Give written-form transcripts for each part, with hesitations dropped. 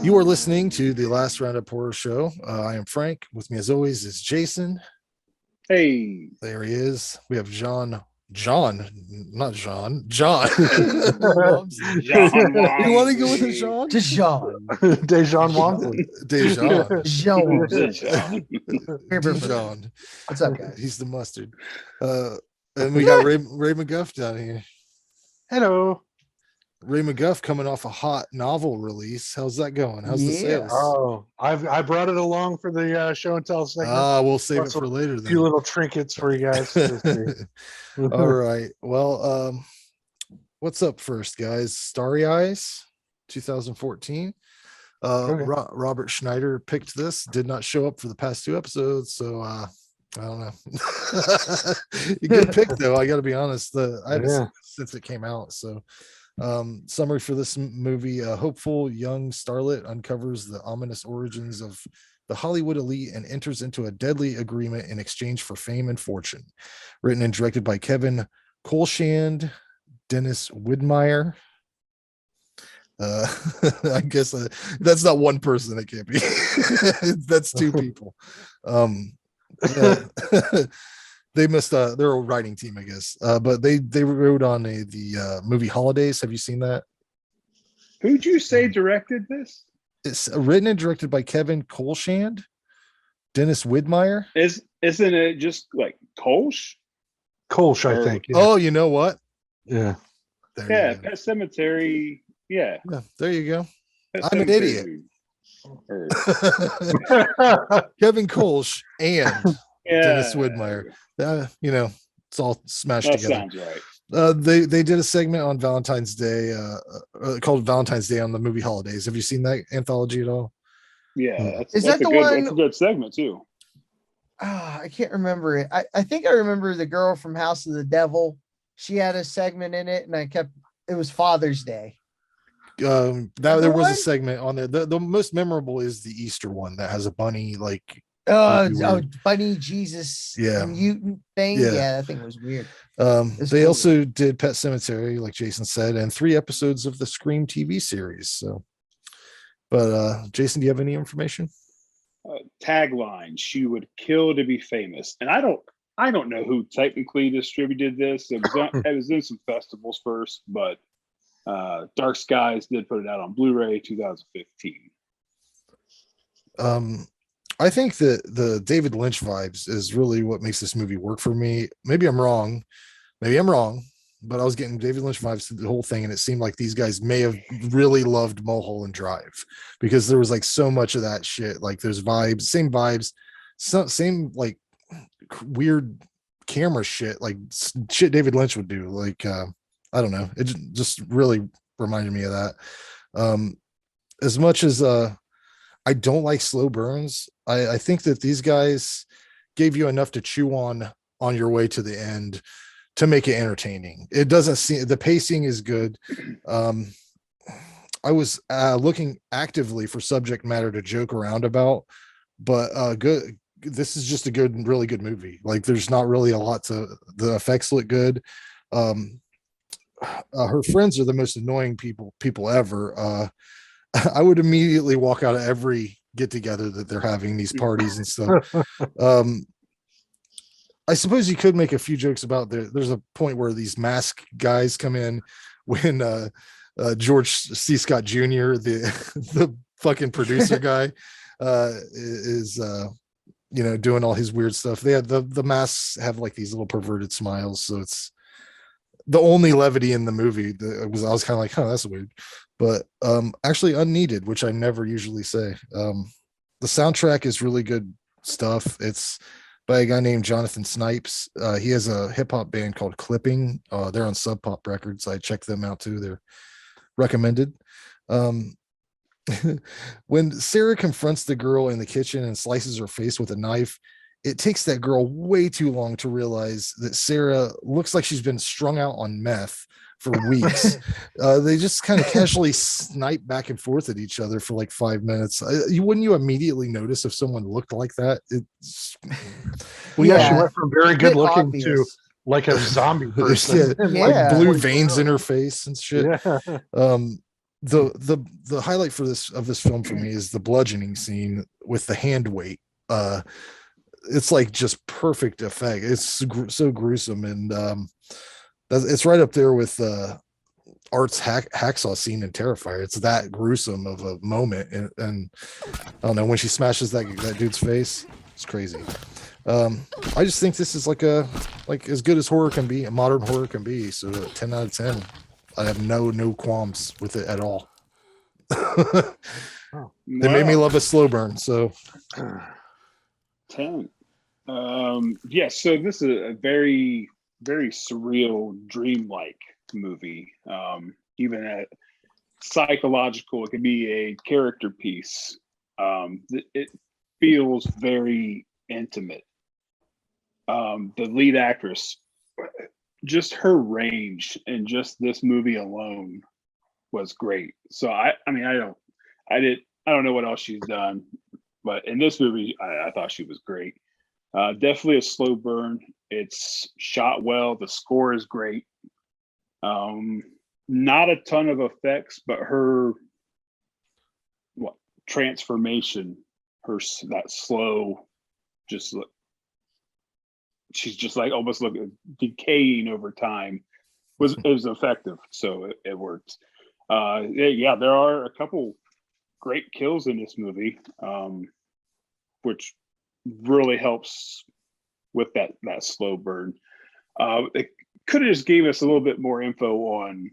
You are listening to the last Roundup Horror Show. I am Frank. With me, as always, is Jason. Hey, There he is. We have Jon, not John. Jon. John You want to go with a Wamsley. John? Dijon. Dejan Wamsley. Dejan. Dijon. Dijon. What's up, guys? He's the mustard. And we got Ray McGuff down here. Hello. Ray McGuff coming off a hot novel release. How's that going? How's the sales? Oh, I brought it along for the show and tell segment. We'll save it for later A then. few little trinkets for you guys. All right. Well, what's up first, guys? Starry Eyes, 2014. Okay. Robert Schneider picked this. Did not show up for the past two episodes, so I don't know. Good pick though. I got to be honest. I haven't seen it since it came out. So, summary for this movie: a hopeful young starlet uncovers the ominous origins of the Hollywood elite and enters into a deadly agreement in exchange for fame and fortune. Written and directed by Kevin Colshand, Dennis Widmeyer. I guess that's not one person. It can't be. That's two people. They must they're a writing team, I guess. But they wrote on the movie Holidays. Have you seen that? Who'd you say directed this? It's written and directed by Kevin Colshand, Dennis Widmeyer. Isn't it just like Kolsch? Kolsch, I think. Yeah. Oh, you know what? Yeah. Yeah, Pet Cemetery. Yeah. There you go. Pet I'm an Cemetery. idiot. Or- Kevin Colsh and yeah. Dennis Widmeyer. It's all smashed That together. sounds right. They did a segment on Valentine's Day called Valentine's Day on the movie Holidays. Have you seen that anthology at all? Yeah. Is that the a good, one- That's a good segment too. I can't remember it. I think I remember the girl from House of the Devil. She had a segment in it, and it was Father's Day. There was one? a segment on there. The most memorable is the Easter one that has a bunny like Bunny Jesus, Yeah. mutant thing. Yeah. Yeah, that thing was weird. It's they cool. also did Pet Cemetery, like Jason said, and 3 episodes of the Scream TV series. So, but Jason, do you have any information? Tagline: "She would kill to be famous." And I don't know who technically distributed this. It was in some festivals first, but Dark Skies did put it out on Blu-ray 2015. I think that the David Lynch vibes is really what makes this movie work for me. Maybe I'm wrong, but I was getting David Lynch vibes through the whole thing, and it seemed like these guys may have really loved Mulholland Drive because there was like so much of that shit. Like there's same vibes, same like weird camera shit, like shit David Lynch would do. Like I don't know, it just really reminded me of that. As much as I don't like slow burns, I think that these guys gave you enough to chew on your way to the end to make it entertaining. It doesn't seem, the pacing is good. I was looking actively for subject matter to joke around about, but good. This is just a really good movie. Like there's not really a lot the effects look good. Her friends are the most annoying people ever. I would immediately walk out of every get together that they're having, these parties and stuff. I suppose you could make a few jokes about there's a point where these mask guys come in when George C. Scott Jr., the fucking producer guy, is doing all his weird stuff. They have the masks have like these little perverted smiles, so it's the only levity in the movie. I was kind of like, that's weird, but actually unneeded, which I never usually say. The soundtrack is really good stuff. It's by a guy named Jonathan Snipes. He has a hip-hop band called Clipping. They're on Sub Pop Records. I checked them out too. They're recommended. When Sarah confronts the girl in the kitchen and slices her face with a knife, it takes that girl way too long to realize that Sarah looks like she's been strung out on meth for weeks. They just kind of casually snipe back and forth at each other for like 5 minutes. Wouldn't you immediately notice if someone looked like that? She went from very good looking obvious. to like a zombie person. Like blue veins in her face and shit. Yeah. the highlight for this film for me is the bludgeoning scene with the hand weight. It's like just perfect effect. It's so gruesome, and it's right up there with Art's hacksaw scene in Terrifier. It's that gruesome of a moment, and I don't know, when she smashes that dude's face, it's crazy. I just think this is like as good as horror can be, a modern horror can be. So 10 out of 10. I have no qualms with it at all. They made me love a slow burn. So 10. Yeah, so this is a very, very surreal, dreamlike movie. Even at psychological, it can be a character piece. It feels very intimate. The lead actress, just her range in just this movie alone was great. So I mean, I don't know what else she's done, but in this movie, I thought she was great. Definitely a slow burn. It's shot well. The score is great. Not a ton of effects, but her transformation, that slow, just she's just like almost looking decaying over time. It was effective, so it worked. Yeah, there are a couple great kills in this movie, which really helps with that slow burn. It could have just gave us a little bit more info on,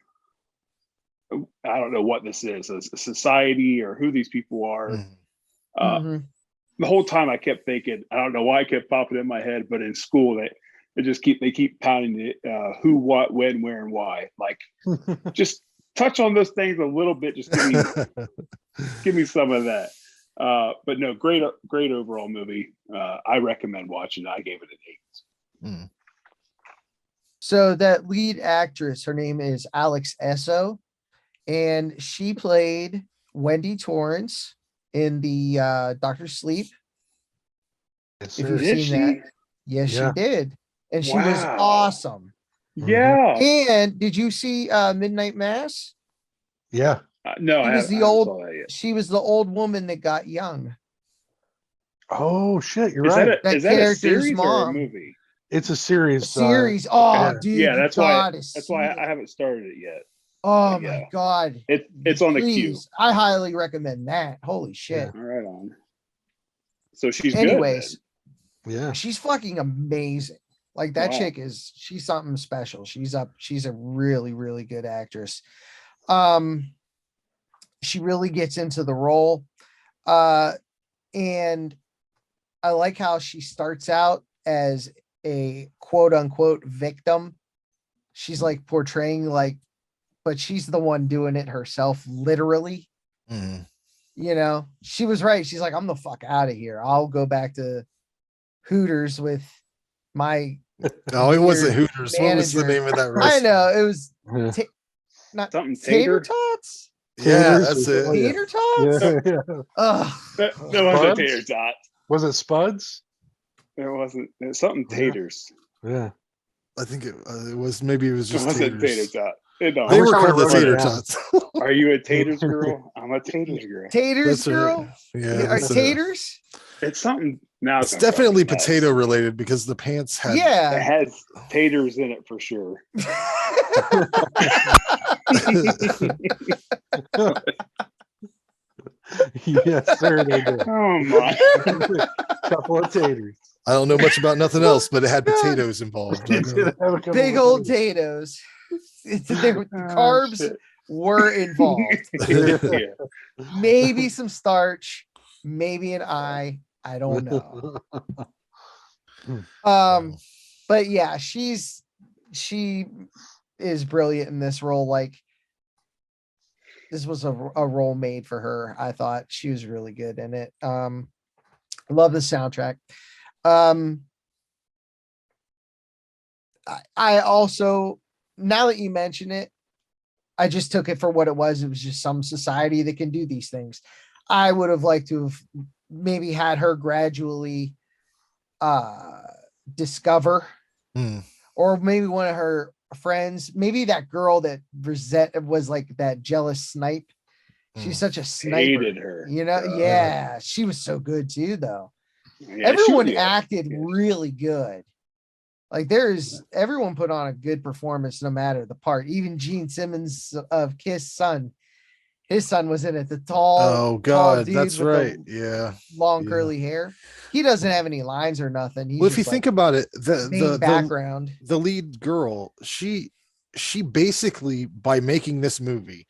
I don't know what this is, a society or who these people are. The whole time I kept thinking, I don't know why it kept popping in my head, but in school they keep pounding it, who, what, when, where, and why. Like, just touch on those things a little bit. Just give me some of that. But no, great overall movie. I recommend watching it. I gave it an 8. So that lead actress, her name is Alex Esso, and she played Wendy Torrance in the Doctor Sleep. Yes, If sir. you've Did seen she? that, yes, Yeah. she did, and she was Wow. awesome. Yeah. And did you see Midnight Mass? Yeah. No, She I was haven't saw that yet. She was the old woman that got young. Oh shit, you're Is right. That that a character's series or a mom. movie? It's a series. Series. Oh, yeah. dude, Yeah, you that's why gotta that's see why it. I haven't started it yet. Oh But my yeah. god. It's on the queue. Please, I highly recommend that. Holy shit. All right, on. So she's Anyways, Yeah. she's fucking amazing. Like that Wow. chick she's something special. She's a really, really good actress. She really gets into the role. And I like how she starts out as a quote unquote victim. She's like portraying but she's the one doing it herself, literally. You know, she was right. She's like, I'm the fuck out of here. I'll go back to Hooters with my. No, it wasn't Hooters. What was the manager. name of that I restaurant? know it was Yeah. not Something tater tater? tots. Yeah, Taters that's or it. something like Tater tots. that. Yeah. Ugh. That wasn't Spuds? tater tot. Was it Spuds? It wasn't. It's something Yeah. taters. Yeah. I think it was maybe it was It just wasn't taters. tater tot. It don't. They wish were I called the would've wrote it tater down. tots. Are you a taters girl? I'm a taters girl. Taters, That's right. girl. Yeah, Are that's it. taters? It's something now. It's gonna drive me definitely nuts. potato related because the pants had It Yeah. has taters in it for sure. Yes, sir. They did. Oh my! Couple of taters. I don't know much about nothing else, but it had God. potatoes involved. I They know. did have a couple Big of old taters. potatoes. The Oh, carbs shit. were involved. Yeah. Maybe some starch, maybe an eye. I don't know. But yeah, she is brilliant in this role. Like this was a role made for her. I thought she was really good in it. Love the soundtrack. I also, now that you mention it, I just took it for what it was. It was just some society that can do these things. I would have liked to have maybe had her gradually discover, or maybe one of her friends, maybe that girl that was like that jealous snipe She's such a sniper. Hated her. You know, yeah, she was so good too, though. Yeah, Everyone she- acted yeah. really good. Like everyone put on a good performance, no matter the part. Even Gene Simmons of Kiss' son, his son was in it. The tall Oh God, dude that's with right. the Yeah. long Yeah. curly hair. He doesn't have any lines or nothing. He's Well, if just you think like about it, main background. the lead girl, she basically, by making this movie,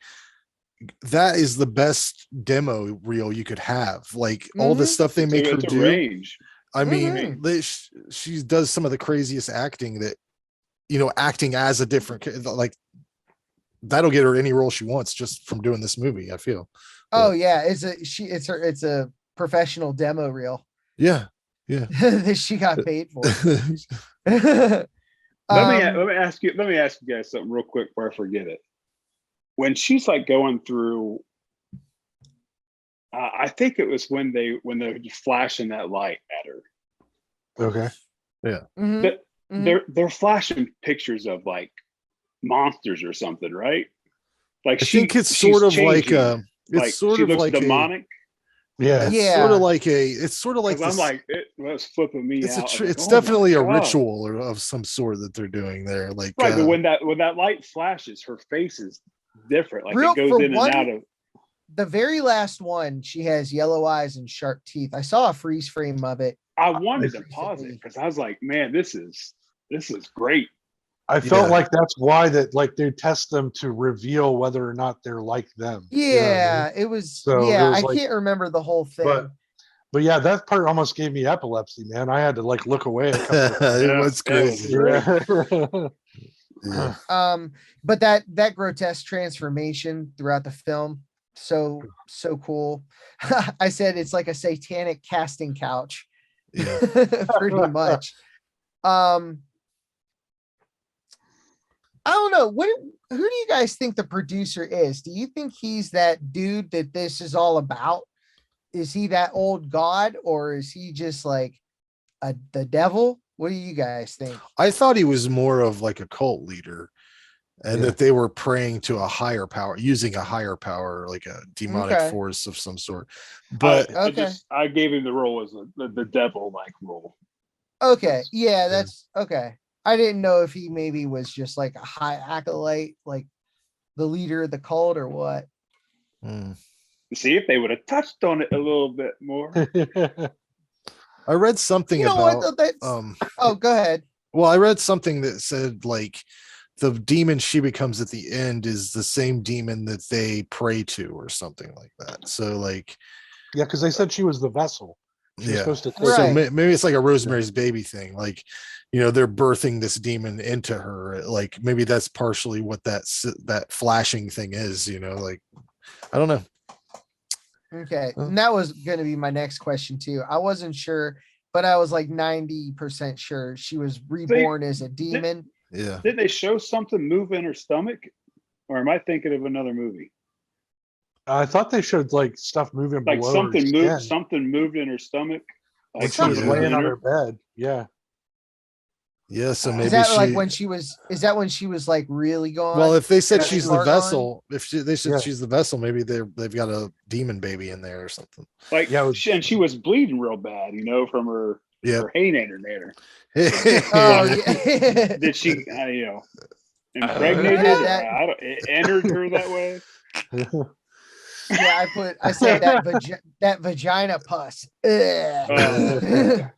that is the best demo reel you could have. Like all the Mhm. stuff they make her it's a do. range. I mean, Mhm. she does some of the craziest acting that, acting as a different, like that'll get her any role she wants just from doing this movie, I feel. Oh But, yeah, it's a professional demo reel yeah. Yeah. that she got paid for. Let me Um, ask you guys something real quick before I forget it. When she's like going through, I think it was when they're flashing that light at her. Okay. mhm, But mhm. they're flashing pictures of like monsters or something, right? Like I think it's she's sort of like changing. Like sort she of looks like demonic. Yeah. it's Yeah. sort of like Because I'm this, like, it was flipping me it's out. I was like, it's oh my definitely a God. ritual of some sort that they're doing there. Like Right, but when that light flashes, her face is different. Like Real it goes for in one, and out of. the very last one, she has yellow eyes and sharp teeth. I saw a freeze frame of it. I wanted to pause recently. it because I was like, man, this is great. I felt Yeah. like that's why they test them to reveal whether or not they're like them. You know what I mean? Yeah, it was. So it Yeah, was I like- can't remember the whole thing. But yeah, that part almost gave me epilepsy, man. I had to like look away a couple of times. it was crazy. Yeah. Yeah. But that grotesque transformation throughout the film, so cool. I said it's like a satanic casting couch. Yeah. Pretty much. I don't know. Who do you guys think the producer is? Do you think he's that dude that this is all about? Is he that old god, or is he just like the devil? What do you guys think? I thought he was more of like a cult leader, and Yeah. that they were praying to a higher power, using a higher power, like a demonic Okay. force of some sort. But Okay. I gave him the role as the devil like role. Okay. Yeah, that's okay. I didn't know if he maybe was just like a high acolyte, like the leader of the cult, or what. See if they would have touched on it a little bit more. I read something You know about what? Oh, go ahead. well, I read something that said like the demon she becomes at the end is the same demon that they pray to or something like that. So like, Yeah, because they said she was the vessel. She was yeah. supposed to take Right. So maybe it's like a Rosemary's Baby thing. Like, they're birthing this demon into her. Like maybe that's partially what that flashing thing is, like, I don't know. Okay. Oh. And that was going to be my next question too. I wasn't sure, but I was like 90% sure she was reborn as a demon. Yeah. Didn't they show something move in her stomach? Or am I thinking of another movie? I thought they showed like stuff moving Like below something her moved, skin something moved in her stomach. when Like she was something laying in on her bed. Yeah. Yeah. So Is maybe Is that she, like when she was, is that when she was like really gone? well, if they said That she's the part gone? vessel, they said Yeah. she's the vessel, maybe they've got a demon baby in there or something. like Yeah, it was- and she was bleeding real bad, from her Yeah. her hay nader. Oh, yeah. Did she impregnated Yeah, her? that- I don't, it entered her that way. Yeah, I said that vagina pus. Ugh.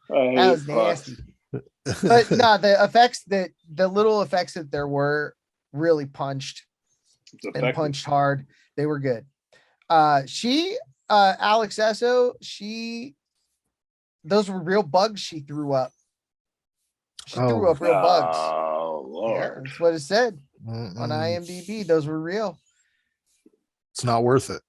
Oh, That was nasty. But no, the effects the little effects that there were really punched and punched hard. They were good. Alex Esso, those were real bugs she threw up. She threw up real bugs. Oh Yeah, Lord. that's what it said on Mm-mm. IMDb. Those were real. It's not worth it.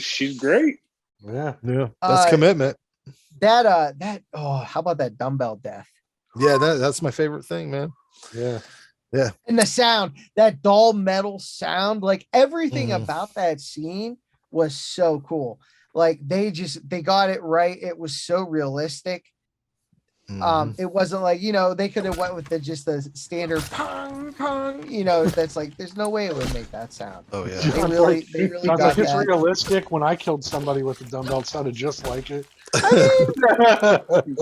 She's great. Yeah. Yeah. That's commitment. How about that dumbbell death? Yeah. That's my favorite thing, man. Yeah. And the sound, that dull metal sound, like everything Mhm. about that scene was so cool. Like they got it right. It was so realistic. It wasn't like, they could have went with just the standard pong pong, that's like, there's no way it would make that sound. Oh yeah. They really Sounds got like it's that. realistic. When I killed somebody with a dumbbell, it sounded just like it. I mean,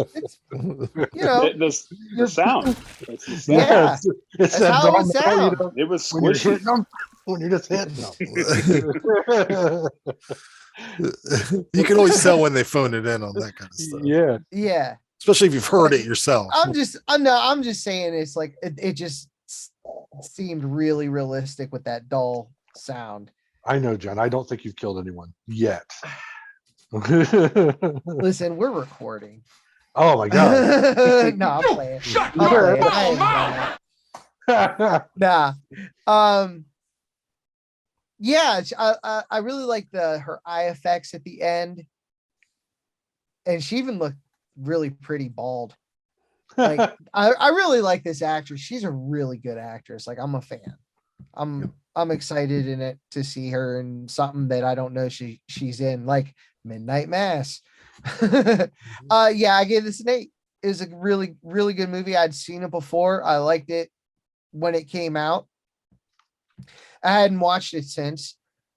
it's, The sound. It's the sound. Yeah, it's that's how it would dumbbell, sound. It was when you're squishy. hitting them, when you're just hitting them. You can always tell when they phone it in on that kind of stuff. Yeah. Especially if you've heard it yourself. I'm just saying it's like it just seemed really realistic with that dull sound. I know, John. I don't think you've killed anyone yet. Listen, we're recording. Oh my god. No, I'm playing. Shut I'm your playing. I ain't done that. Nah. Yeah, I really like her eye effects at the end. And she even looked really pretty bald. Like I really like this actress. She's a really good actress. Like, I'm a fan. I'm excited in it to see her in something that I don't know she's in, like Midnight Mass. Yeah, I gave this an 8. It was a really, really good movie. I'd seen it before. I liked it when it came out. I hadn't watched it since.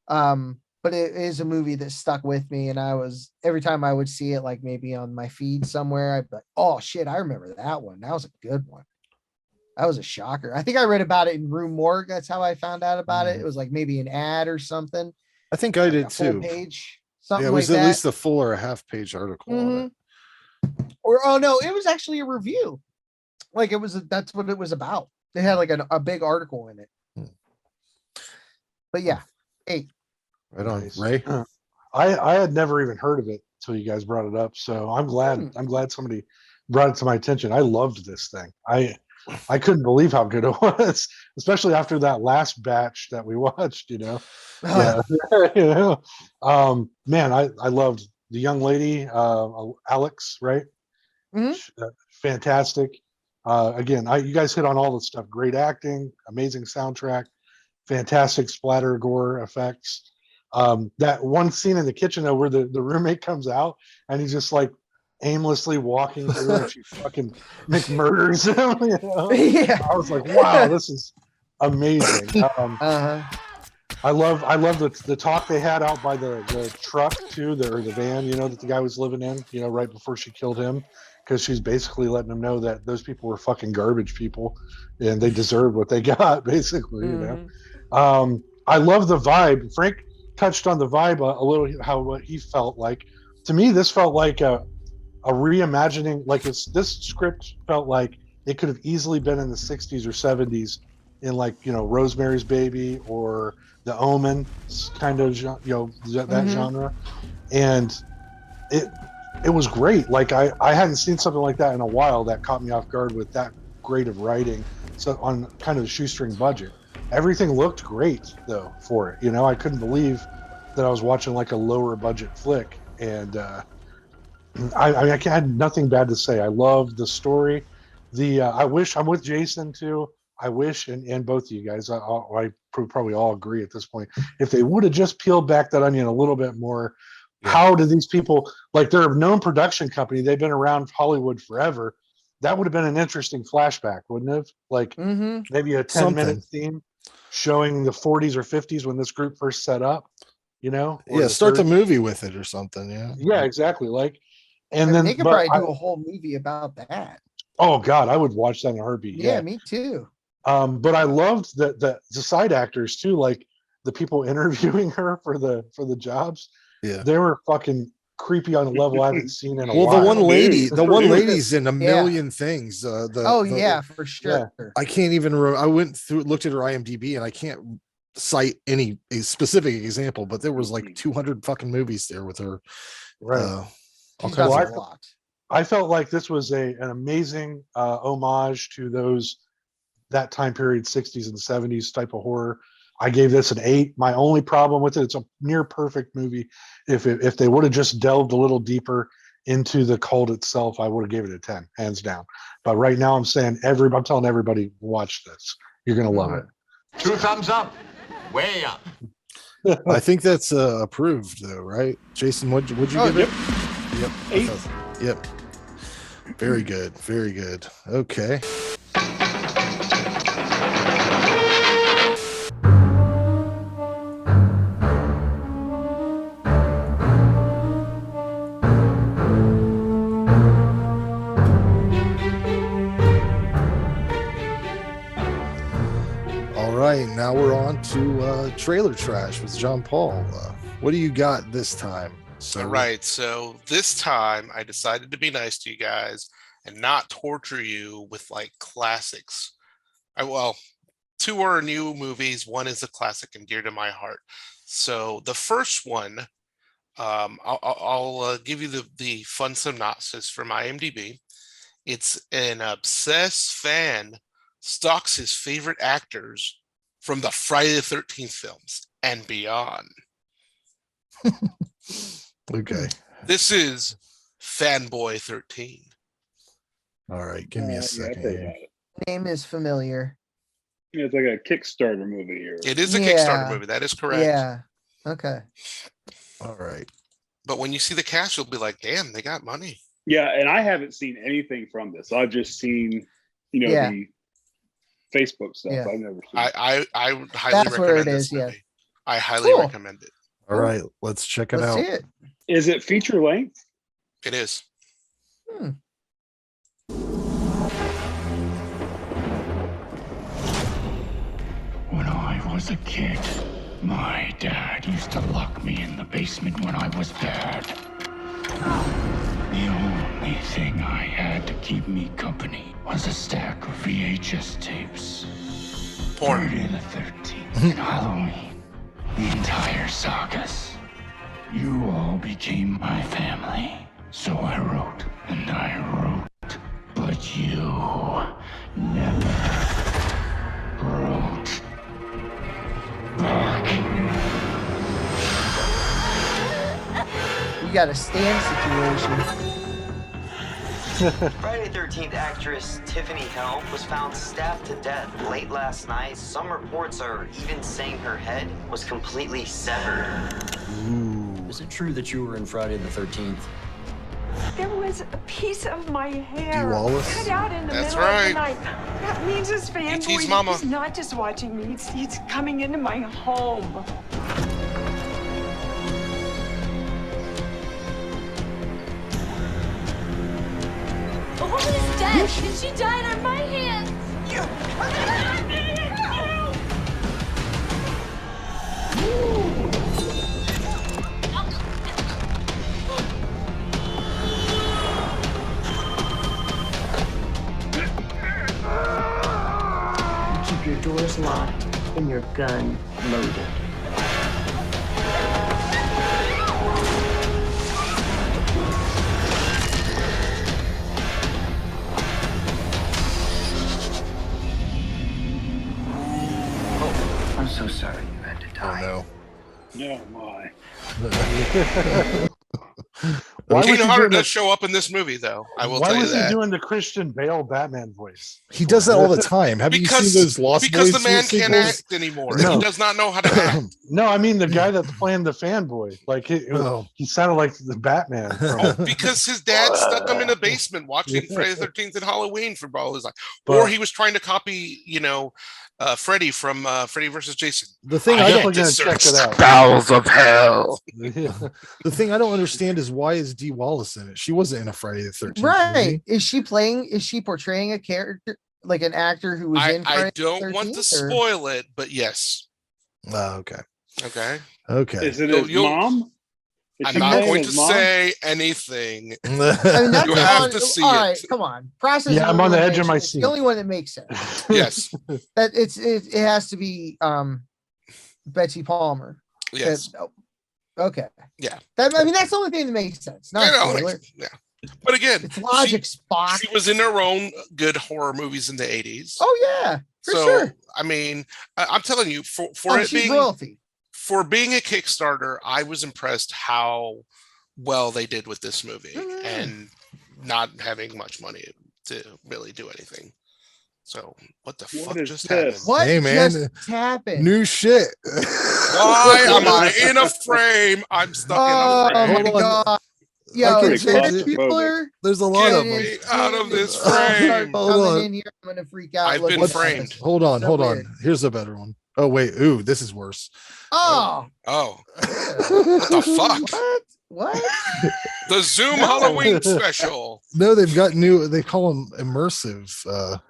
But it is a movie that stuck with me, and every time I would see it, like maybe on my feed somewhere, I'd be like, oh shit, I remember that one. That was a good one. That was a shocker. I think I read about it in Room Morgue. That's how I found out about it. It was like maybe an ad or something. I think I did a full too. Page, something It was like at that. least a full or a half page article on it. Or oh no, it was actually a review. Like that's what it was about. They had like a big article in it. But yeah, 8. Right on, Nice. Ray. I had never even heard of it until you guys brought it up. So I'm glad somebody brought it to my attention. I loved this thing. I couldn't believe how good it was, especially after that last batch that we watched, Yeah. Man, I loved the young lady, Alex, right? Fantastic. Again, you guys hit on all the stuff. Great acting, amazing soundtrack, fantastic splatter gore effects. That one scene in the kitchen though, where the roommate comes out and he's just like aimlessly walking through and she fucking murders him. Yeah. I was like, wow, this is amazing. I love the talk they had out by the truck too, or the van, that the guy was living in, right before she killed him, because she's basically letting him know that those people were fucking garbage people and they deserved what they got, basically. I love the vibe. Frank touched on the vibe a little, what he felt like. To me, this felt like a reimagining. Like this script felt like it could have easily been in the 60s or 70s in Rosemary's Baby or The Omen kind of that genre, and it was great. Like I hadn't seen something like that in a while that caught me off guard with that great of writing. So on kind of a shoestring budget. Everything looked great though for it. I couldn't believe that I was watching like a lower budget flick, and I had nothing bad to say. I loved the story. I wish I'm with Jason too. I wish, and both of you guys, I probably all agree at this point, if they would have just peeled back that onion a little bit more. How do these people, like, they're a known production company, they've been around Hollywood forever. That would have been an interesting flashback, wouldn't it? Like maybe a 10-minute theme showing the 40s or 50s when this group first set up, Start the movie with it or something. Yeah, exactly. Like, and then they could probably do a whole movie about that. Oh God, I would watch that in a heartbeat. Yeah, me too. But I loved the side actors too, like the people interviewing her for the jobs. Yeah, they were fucking creepy on a level I haven't seen in a while. Well, the one lady's in a million things. For sure. Yeah. I can't even. I went through, looked at her IMDb, and I can't cite any specific example, but there was like 200 fucking movies there with her. Right. So I felt like this was an amazing homage to that time period, 60s and 70s type of horror. I gave this an 8. My only problem with it, it's a near perfect movie. If they would have just delved a little deeper into the cult itself, I would have gave it a 10, hands down. But right now I'm saying I'm telling everybody, watch this. You're going to love it. 2 thumbs up, way up. I think that's approved though, right? Jason, what'd you give it? Yep. 8. Yep. Very good. Very good. Okay. All right, now we're on to trailer trash with John Paul. What do you got this time? All right, so this time I decided to be nice to you guys and not torture you with like classics. Well, two are new movies. One is a classic and dear to my heart. So the first one, I'll give you the fun synopsis from IMDb. It's an obsessed fan stalks his favorite actors from the Friday the 13th films and beyond. Okay. This is Fanboy 13. All right, give me a second. Here. Name is familiar. It's like a Kickstarter movie here. It is a Kickstarter movie. That is correct. Yeah. Okay. All right. But when you see the cast, you'll be like, damn, they got money. Yeah, and I haven't seen anything from this. I've just seen, the Facebook stuff. Yeah. I've never seen I highly That's where recommend it this is, yeah. movie. I highly recommend it. All right, let's check it Let's out. see it. Is it feature length? It is. When I was a kid, my dad used to lock me in the basement when I was bad. The only thing I had to keep me company was a stack of VHS tapes. Porn. Friday the 13th and Halloween. The entire sagas. You all became my family. So I wrote and I wrote. But you never wrote back. We got a stand situation. Friday the 13th actress Tiffany Helm was found stabbed to death late last night. Some reports are even saying her head was completely severed. Is it true that you were in Friday the 13th? There was a piece of my hair Wallace? cut out in the That's middle right. of the night. That means this E.T.'s fanboy mama. is not just watching me, it's coming into my home. A woman is dead, and she died on my hands. Keep your doors locked and your gun loaded. I'm so sorry you had to die. Oh Oh my. no. Why Kane was he Hodder doing does the- show up in this movie, though. I will Why tell you was he that. doing the Christian Bale Batman voice? He does that all the time. Have you seen those Lost because Boys the man can't sequels? act anymore. No. He does not know how to act. No, I mean the guy that's playing the fanboy. Like Oh. he sounded like the Batman. From, Because his dad stuck him in a basement watching Friday the 13th and Halloween for all his life. But- Or he was trying to copy, Freddy from Freddy versus Jason. The thing I'm I definitely don't, gonna check Search it the out. bowels of hell. the thing I don't understand is why is Dee Wallace in it? She wasn't in a Friday the 13th. Right. Is she portraying a character like an actor who was in I Friday the don't want to 13th, or- spoil it, but yes. Okay. Okay. Okay. Is it You'll- his you'll- mom? Is I'm she not playing going to his mom? say anything. I mean, that's You have on- to see all it. right, come on. Process. Yeah, I'm on the edge of my elimination. seat. The only one that makes sense. Yes. That it has to be Betsy Palmer. Yes. Okay. Yeah. That's the only thing that makes sense. Not I know, spoiler. yeah. But again, It's logic, Spock. she was in her own good horror movies in the 80s. Oh yeah, for So, sure. I mean, I'm telling you, for it She's being royalty. for being a Kickstarter, I was impressed how well they did with this movie and not having much money to really do anything. So what the fuck is just this? happened? What Hey, man. just happened? New shit. Why am I in a frame? I'm stuck in a Oh frame. my Hold on. god. Yo, can pretty change if it. people are There's a lot of Get them. me out of this start frame. Hold coming on. in here, I'm gonna freak out. I've looking been at framed. this. Hold on, So hold weird. on. Here's a better one. Oh wait, ooh, this is worse. Oh, Oh, what the fuck? what? The Zoom No. Halloween special. No, they've got new. They call them immersive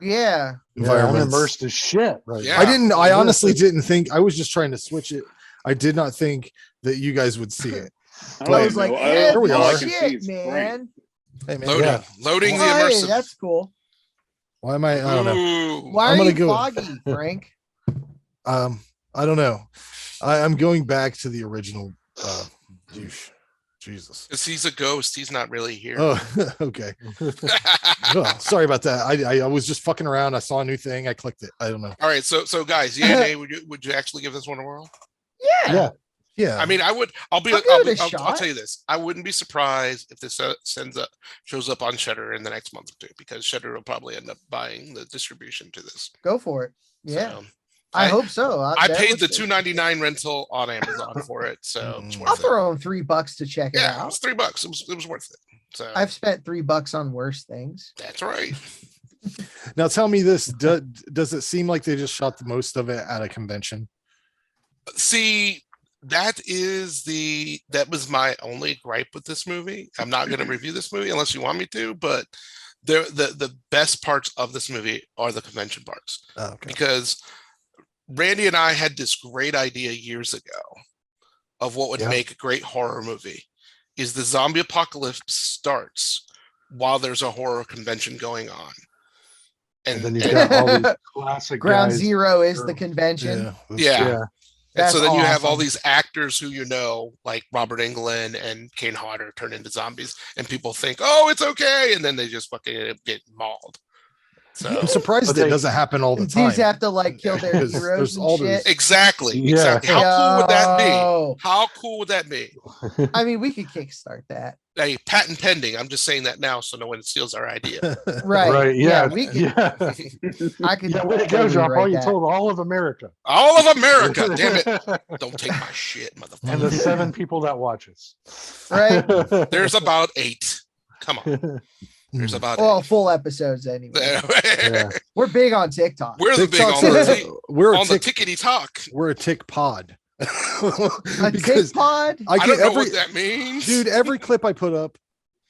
Yeah. I'm environments. immersed as shit. Right. Yeah. I didn't. I honestly didn't think. I was just trying to switch it. I did not think that you guys would see it. I I don't was even like, know. Here we All I are. can see shit, is man. Hey man, Loading, Yeah. loading the Oh, hey, immersive. that's cool. why am I? I don't know. Ooh. Why I'm are gonna you go- foggy, Frank? I don't know. I'm going back to the original. Jesus. Because he's a ghost. He's not really here. Oh, okay. Well, sorry about that. I was just fucking around. I saw a new thing. I clicked it. I don't know. All right, so guys, yeah, Nate, would you actually give this one a whirl? Yeah. Yeah. I mean, I would. I'll I'll give it a I'll shot. tell you this. I wouldn't be surprised if this shows up on Shudder in the next month or two, because Shudder will probably end up buying the distribution to this. Go for it. Yeah. So, I hope so. I that paid the looks good. $2.99 rental on Amazon for it, so it's I'll worth it. throw him $3 to check it Yeah, it out. was $3. It was worth it. So I've spent $3 on worse things. that's right. Now tell me this: does it seem like they just shot the most of it at a convention? See, that was my only gripe with this movie. I'm not going to review this movie unless you want me to, but the best parts of this movie are the convention parts. Oh, okay. Because Randy and I had this great idea years ago of what would make a great horror movie. Is the zombie apocalypse starts while there's a horror convention going on. And then you've got all these classic Ground guys. Zero is the convention. Yeah. And That's so then you have all awesome. these actors who you know, like Robert Englund and Kane Hodder, turn into zombies, and people think, "Oh, it's okay," and then they just fucking get mauled. So I'm surprised But it they- doesn't happen all the time. These have to like kill their Because heroes there's and all shit. exactly. Yeah. How cool would that be? Yo. How cool would that be? I mean, we could kickstart that. Hey, patent pending. I'm just saying that now, so no one steals our idea. Right. Right. Yeah. we could. Yeah. I could. Yeah. Way to go, totally John Paul. write You that. told all of America. All of America, damn it! Don't take my shit, And the motherfucker. 7 people that watch us. Right. There's about 8. Come on. There's about Well, full episodes anyway. 8. Yeah. We're big on TikTok. We're the big TikTok's on a- the we're a on the tick, tickety talk. we're a tick pod. A Because tick pod. I I get don't know every what that means. dude, every clip I put up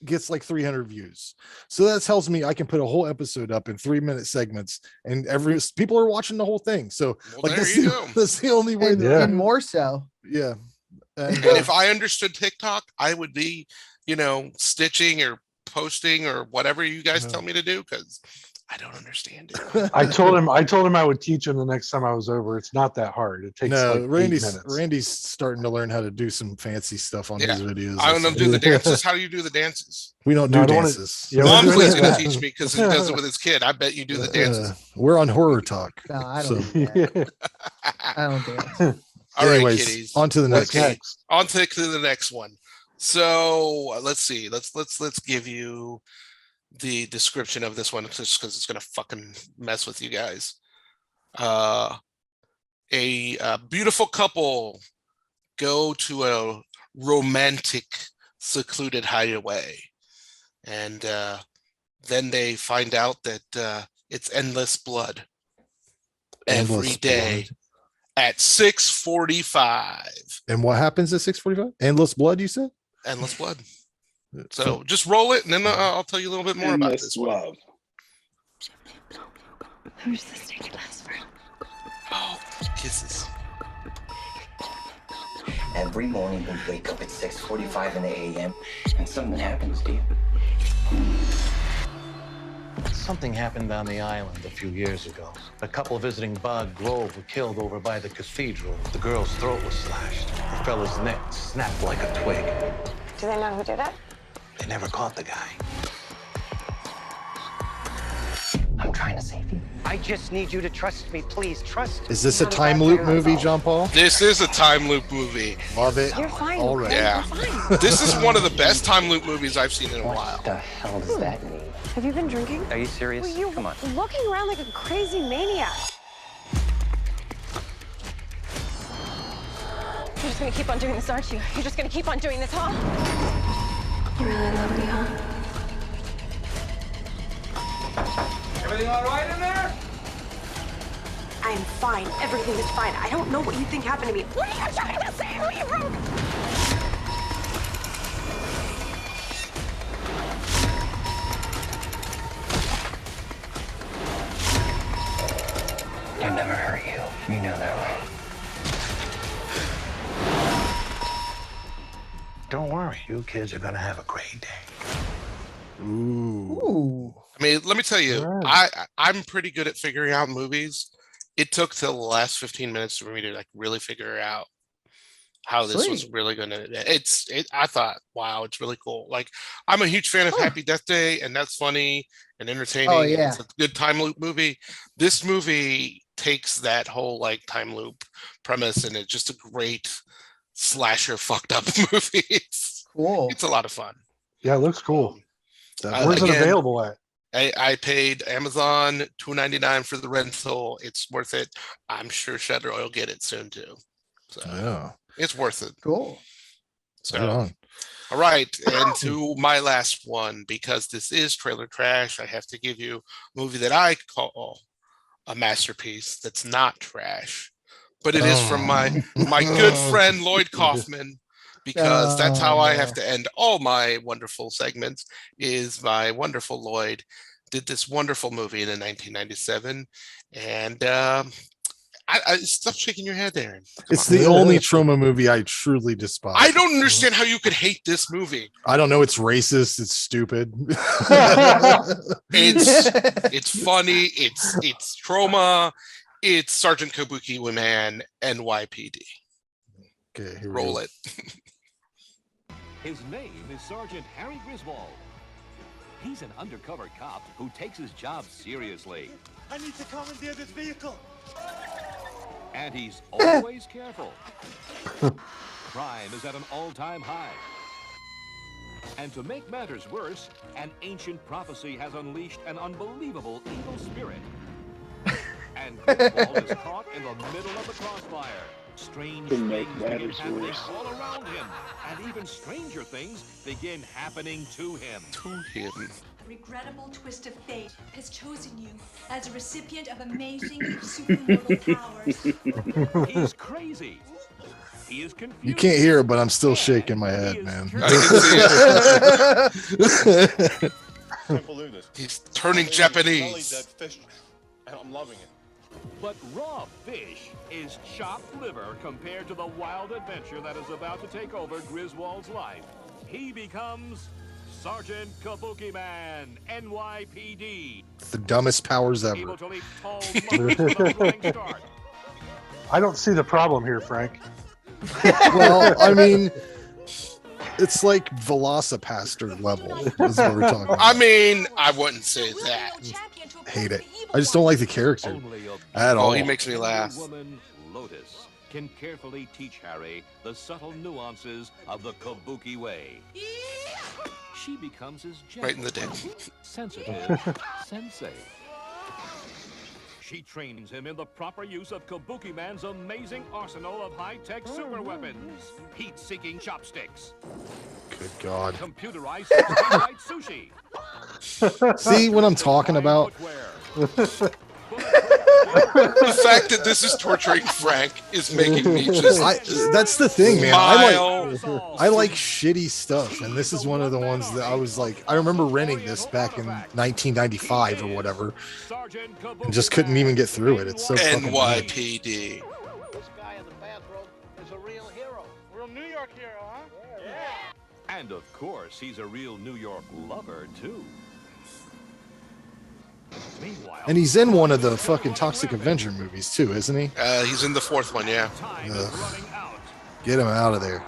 gets like 300 views. So that tells me I can put a whole episode up in 3-minute segments, and people are watching the whole thing. So Well, like there that's you the, go. that's the only way. And, that and more so. yeah. And, And if I understood TikTok, I would be, stitching or posting or whatever you guys tell me to do, because I don't understand it. I told him I would teach him the next time I was over. It's not that hard. It takes no, like 8 minutes. Randy's starting to learn how to do some fancy stuff on Yeah. his videos. I don't know, do the dances. How do you do the dances? We don't No, do I don't wanna- dances. Yeah, Momsley's doing going to that. teach me because he does it with his kid. I bet you do the dances. We're on horror talk. No, I So- don't. Do that. I don't dance. All right, Anyways, kiddies. on to the What's next. next? On to the next one. So let's see. Let's give you the description of this one, just because it's gonna fucking mess with you guys. A beautiful couple go to a romantic, secluded hideaway, and then they find out that it's endless blood every Endless day blood. at 6:45. And what happens at 6:45? Endless blood, you said? Endless blood. So just roll it, and then I'll tell you a little bit more about Endless this one. love. Who's the stained glass for? Oh, kisses. Every morning we wake up at 6:45 in the a.m. and something happens to you. Something happened on the island a few years ago. A couple visiting Bog Grove were killed over by the cathedral. The girl's throat was slashed. The fella's neck snapped like a twig. Do they know who did it? They never caught the guy. I'm trying to save you. I just need you to trust me, please. Trust. Is this a time loop movie, John Paul? This is a time loop movie. Love it. You're fine. Already. Yeah. You're fine. This is one of the best time loop movies I've seen in a while. What the hell does that mean? Have you been drinking? Are you serious? Well, you're Come on. looking around like a crazy maniac. You're just gonna keep on doing this, aren't you? You're just gonna keep on doing this, huh? You really love me, huh? Everything all right in there? I'm fine. Everything is fine. I don't know what you think happened to me. What are you trying to say? Who you broke? I'd never hurt you. You know that, right? Don't worry, you kids are gonna have a great day. Ooh. I mean, let me tell you, I'm pretty good at figuring out movies. It took till the last 15 minutes for me to like really figure out how this was really gonna. I thought, wow, it's really cool. Like, I'm a huge fan of Happy Death Day, and that's funny and entertaining. Oh, yeah. It's a good time loop movie. This movie takes that whole like time loop premise, and it's just a great slasher fucked up movie. It's a lot of fun. Yeah, it looks cool. Where's it available at? I paid Amazon $2.99 for the rental. It's worth it. I'm sure Shudder will get it soon too. So Yeah, it's worth it. Cool. So all right, and to my last one, because this is trailer trash, I have to give you a movie that I call a masterpiece that's not trash, but it is from my good friend Lloyd Kaufman, because that's how I have to end all my wonderful segments. Is my wonderful Lloyd did this wonderful movie in 1997, and I stop shaking your head, Aaron. It's the only trauma movie I truly despise. I don't understand how you could hate this movie. I don't know. It's racist. It's stupid. It's funny. It's trauma. It's Sergeant Kabuki Man NYPD. Okay, roll it. His name is Sergeant Harry Griswold. He's an undercover cop who takes his job seriously. I need to commandeer this vehicle. And he's always careful. Crime is at an all-time high. And to make matters worse, an ancient prophecy has unleashed an unbelievable evil spirit. And Griswold is caught in the middle of the crossfire. Strange things begin happening all around him, and even stranger things begin happening to him. A regrettable twist of fate has chosen you as a recipient of amazing supernormal powers. He's crazy. He is confused. You can't hear it, but I'm still shaking my head, man. He's turning Japanese. And I'm loving it. But raw fish is chopped liver compared to the wild adventure that is about to take over Griswold's life. He becomes Sergeant Kabuki Man, NYPD. The dumbest powers ever. Able to leap tall mountains with a flying start. I don't see the problem here, Frank. Well, I mean, it's like Velocipaster level. Is what we're talking about. I mean, I wouldn't say that. Hate it. I just don't like the character at all. He makes me laugh. Woman Lotus can carefully teach Harry the subtle nuances of the Kabuki way. She becomes his gentle, Right in the dick. sensitive sensei. She trains him in the proper use of Kabuki Man's amazing arsenal of high-tech super weapons, heat-seeking chopsticks, Good God. computerized 16-bite sushi. See what I'm talking about? The fact that this is torturing Frank is making me just. That's the thing, man. I smile. like shitty stuff, and this is one of the ones that I was like, I remember renting this back in 1995 or whatever, and just couldn't even get through it. It's so fucking bad. NYPD. This guy in the bathrobe is a real hero. Real New York hero, huh? Yeah. And of course, he's a real New York lover, too. Meanwhile, And he's in one of the fucking Toxic Avenger movies too, isn't he? He's in the fourth one, yeah. Get him out of there.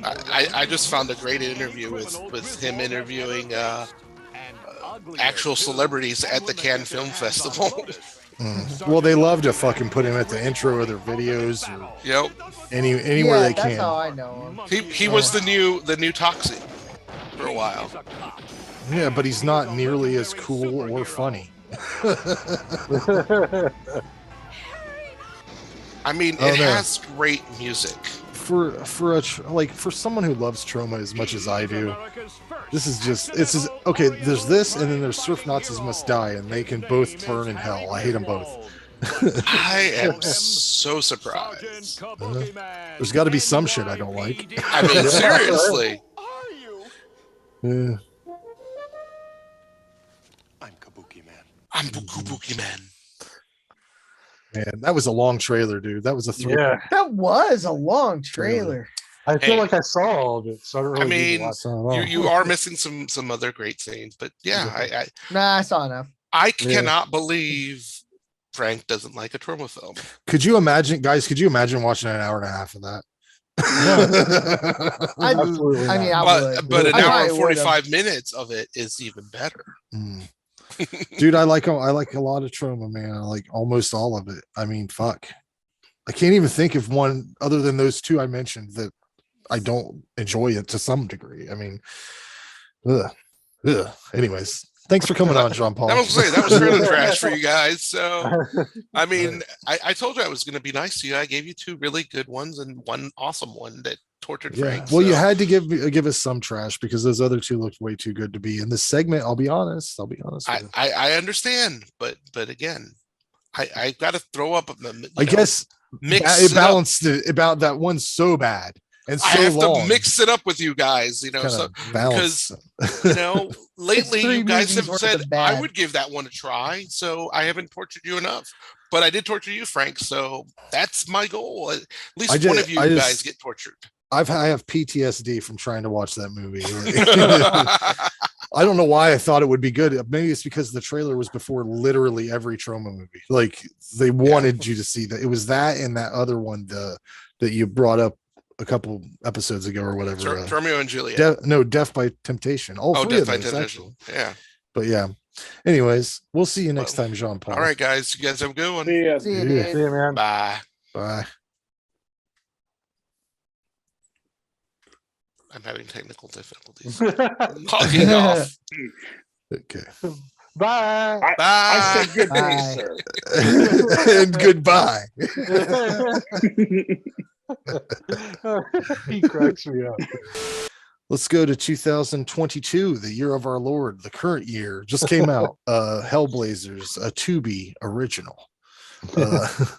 I just found a great interview with him interviewing actual celebrities at the Cannes Film Festival. Well, they love to fucking put him at the intro of their videos. Or Yep. Anywhere they That's can. how I know him. He was the new Toxic for a while. Yeah, but he's not nearly as cool or funny. I mean, it has great music. for someone who loves trauma as much as I do, this is just okay. There's this, and then there's Surf Nazis Must Die, and they can both burn in hell. I hate them both. I am so surprised. There's got to be some shit I don't like. I mean, seriously. Yeah. I'm Kabuki Man. I'm Kabuki Man. Man, that was a long trailer, dude. That was a three. Yeah. That was a long trailer. I feel Hey. like I saw all of it, so I don't really need to watch it. you are missing some other great scenes, but yeah, I saw enough. I cannot believe Frank doesn't like a trauma film. Could you imagine, guys? Could you imagine watching an hour and a half of that? Absolutely. I mean, but an I hour and probably 45 minutes of it is even better. Dude, I like a lot of trauma, man. I like almost all of it. I mean, fuck. I can't even think of one other than those two I mentioned that I don't enjoy it to some degree. I mean, anyways, thanks for coming on, John Paul. I was saying that was trailer trash for you guys. So, I mean, I told you I was going to be nice to you. I gave you two really good ones and one awesome one that tortured Frank. Well, so. you had to give us some trash because those other two looked way too good to be in this segment. I'll be honest. I understand, but again, I got to throw up. I guess it balanced it about that one so bad. And so I have long. to mix it up with you guys, you know, because lately you guys have said I would give that one a try, so I haven't tortured you enough. But I did torture you, Frank, so that's my goal. At least one of you guys get tortured. I have PTSD from trying to watch that movie. I don't know why I thought it would be good. Maybe it's because the trailer was before literally every trauma movie. Like they wanted you to see that. It was that and that other one that you brought up a couple episodes ago or whatever. Romeo and Juliet. Death by Temptation. All three Death of by those, Temptation. actually. Yeah. But yeah. Anyways, we'll see you next time, Jean Paul. All right, guys. You guys have a good one. See ya. See you, Dave. See you, man. Bye. Bye. I'm having technical difficulties. Logging off. Okay. Bye. I Bye. said good day, sir. And goodbye. He cracks me up. Let's go to 2022, the year of our Lord, the current year. Just came out. Hellblazers, a Tubi original. The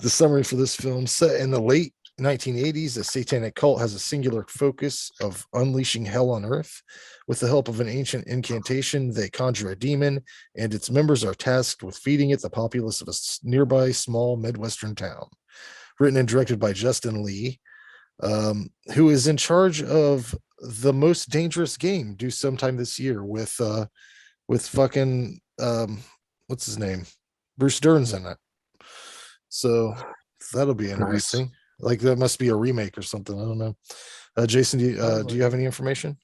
summary for this film: set in the late 1980s, a satanic cult has a singular focus of unleashing hell on earth. With the help of an ancient incantation, they conjure a demon, and its members are tasked with feeding it the populace of a nearby small Midwestern town. Written and directed by Justin Lee, who is in charge of The Most Dangerous Game, due sometime this year with fucking what's his name? Bruce Dern's in it. So that'll be interesting. Nice. Like that must be a remake or something. I don't know. Jason, do you have any information?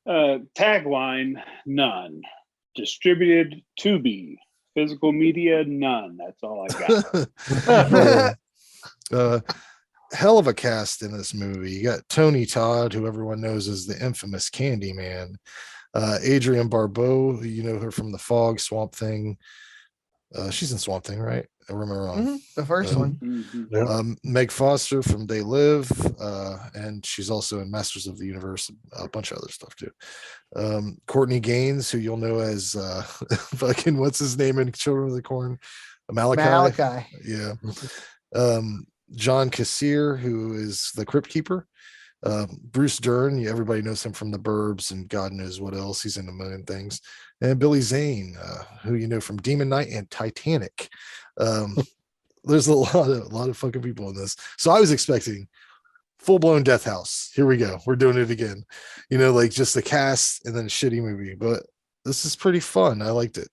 Tagline: none. Distributed to be. Physical media: none. That's all I got. Hell of a cast in this movie. You got Tony Todd, who everyone knows as the infamous Candyman. Adrienne Barbeau, who you know her from The Fog, Swamp Thing. She's in Swamp Thing, right? I remember wrong. Mm-hmm. The first one. Meg Foster from They Live, and she's also in Masters of the Universe, a bunch of other stuff too. Courtney Gaines, who you'll know as fucking what's his name in Children of the Corn, Malachi. Yeah. John Kassir, who is the Crypt Keeper. Bruce Dern, everybody knows him from The Burbs and God knows what else. He's in a million things. And Billy Zane, who you know from Demon Knight and Titanic. There's a lot of fucking people in this. So I was expecting full-blown Death House. Here we go. We're doing it again. You know, like just the cast and then a shitty movie. But this is pretty fun. I liked it.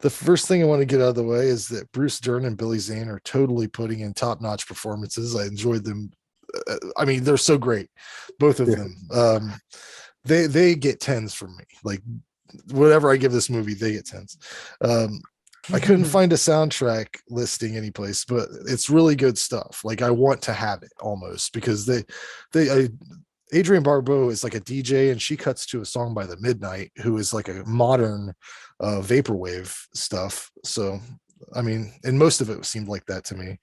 The first thing I want to get out of the way is that Bruce Dern and Billy Zane are totally putting in top-notch performances. I enjoyed them. I mean, they're so great, both of them. They get 10s from me. Like whatever I give this movie, they get 10s. I couldn't find a soundtrack listing anyplace, but it's really good stuff. Like I want to have it almost because Adrienne Barbeau is like a DJ and she cuts to a song by The Midnight, who is like a modern vaporwave stuff. So, I mean, and most of it seemed like that to me.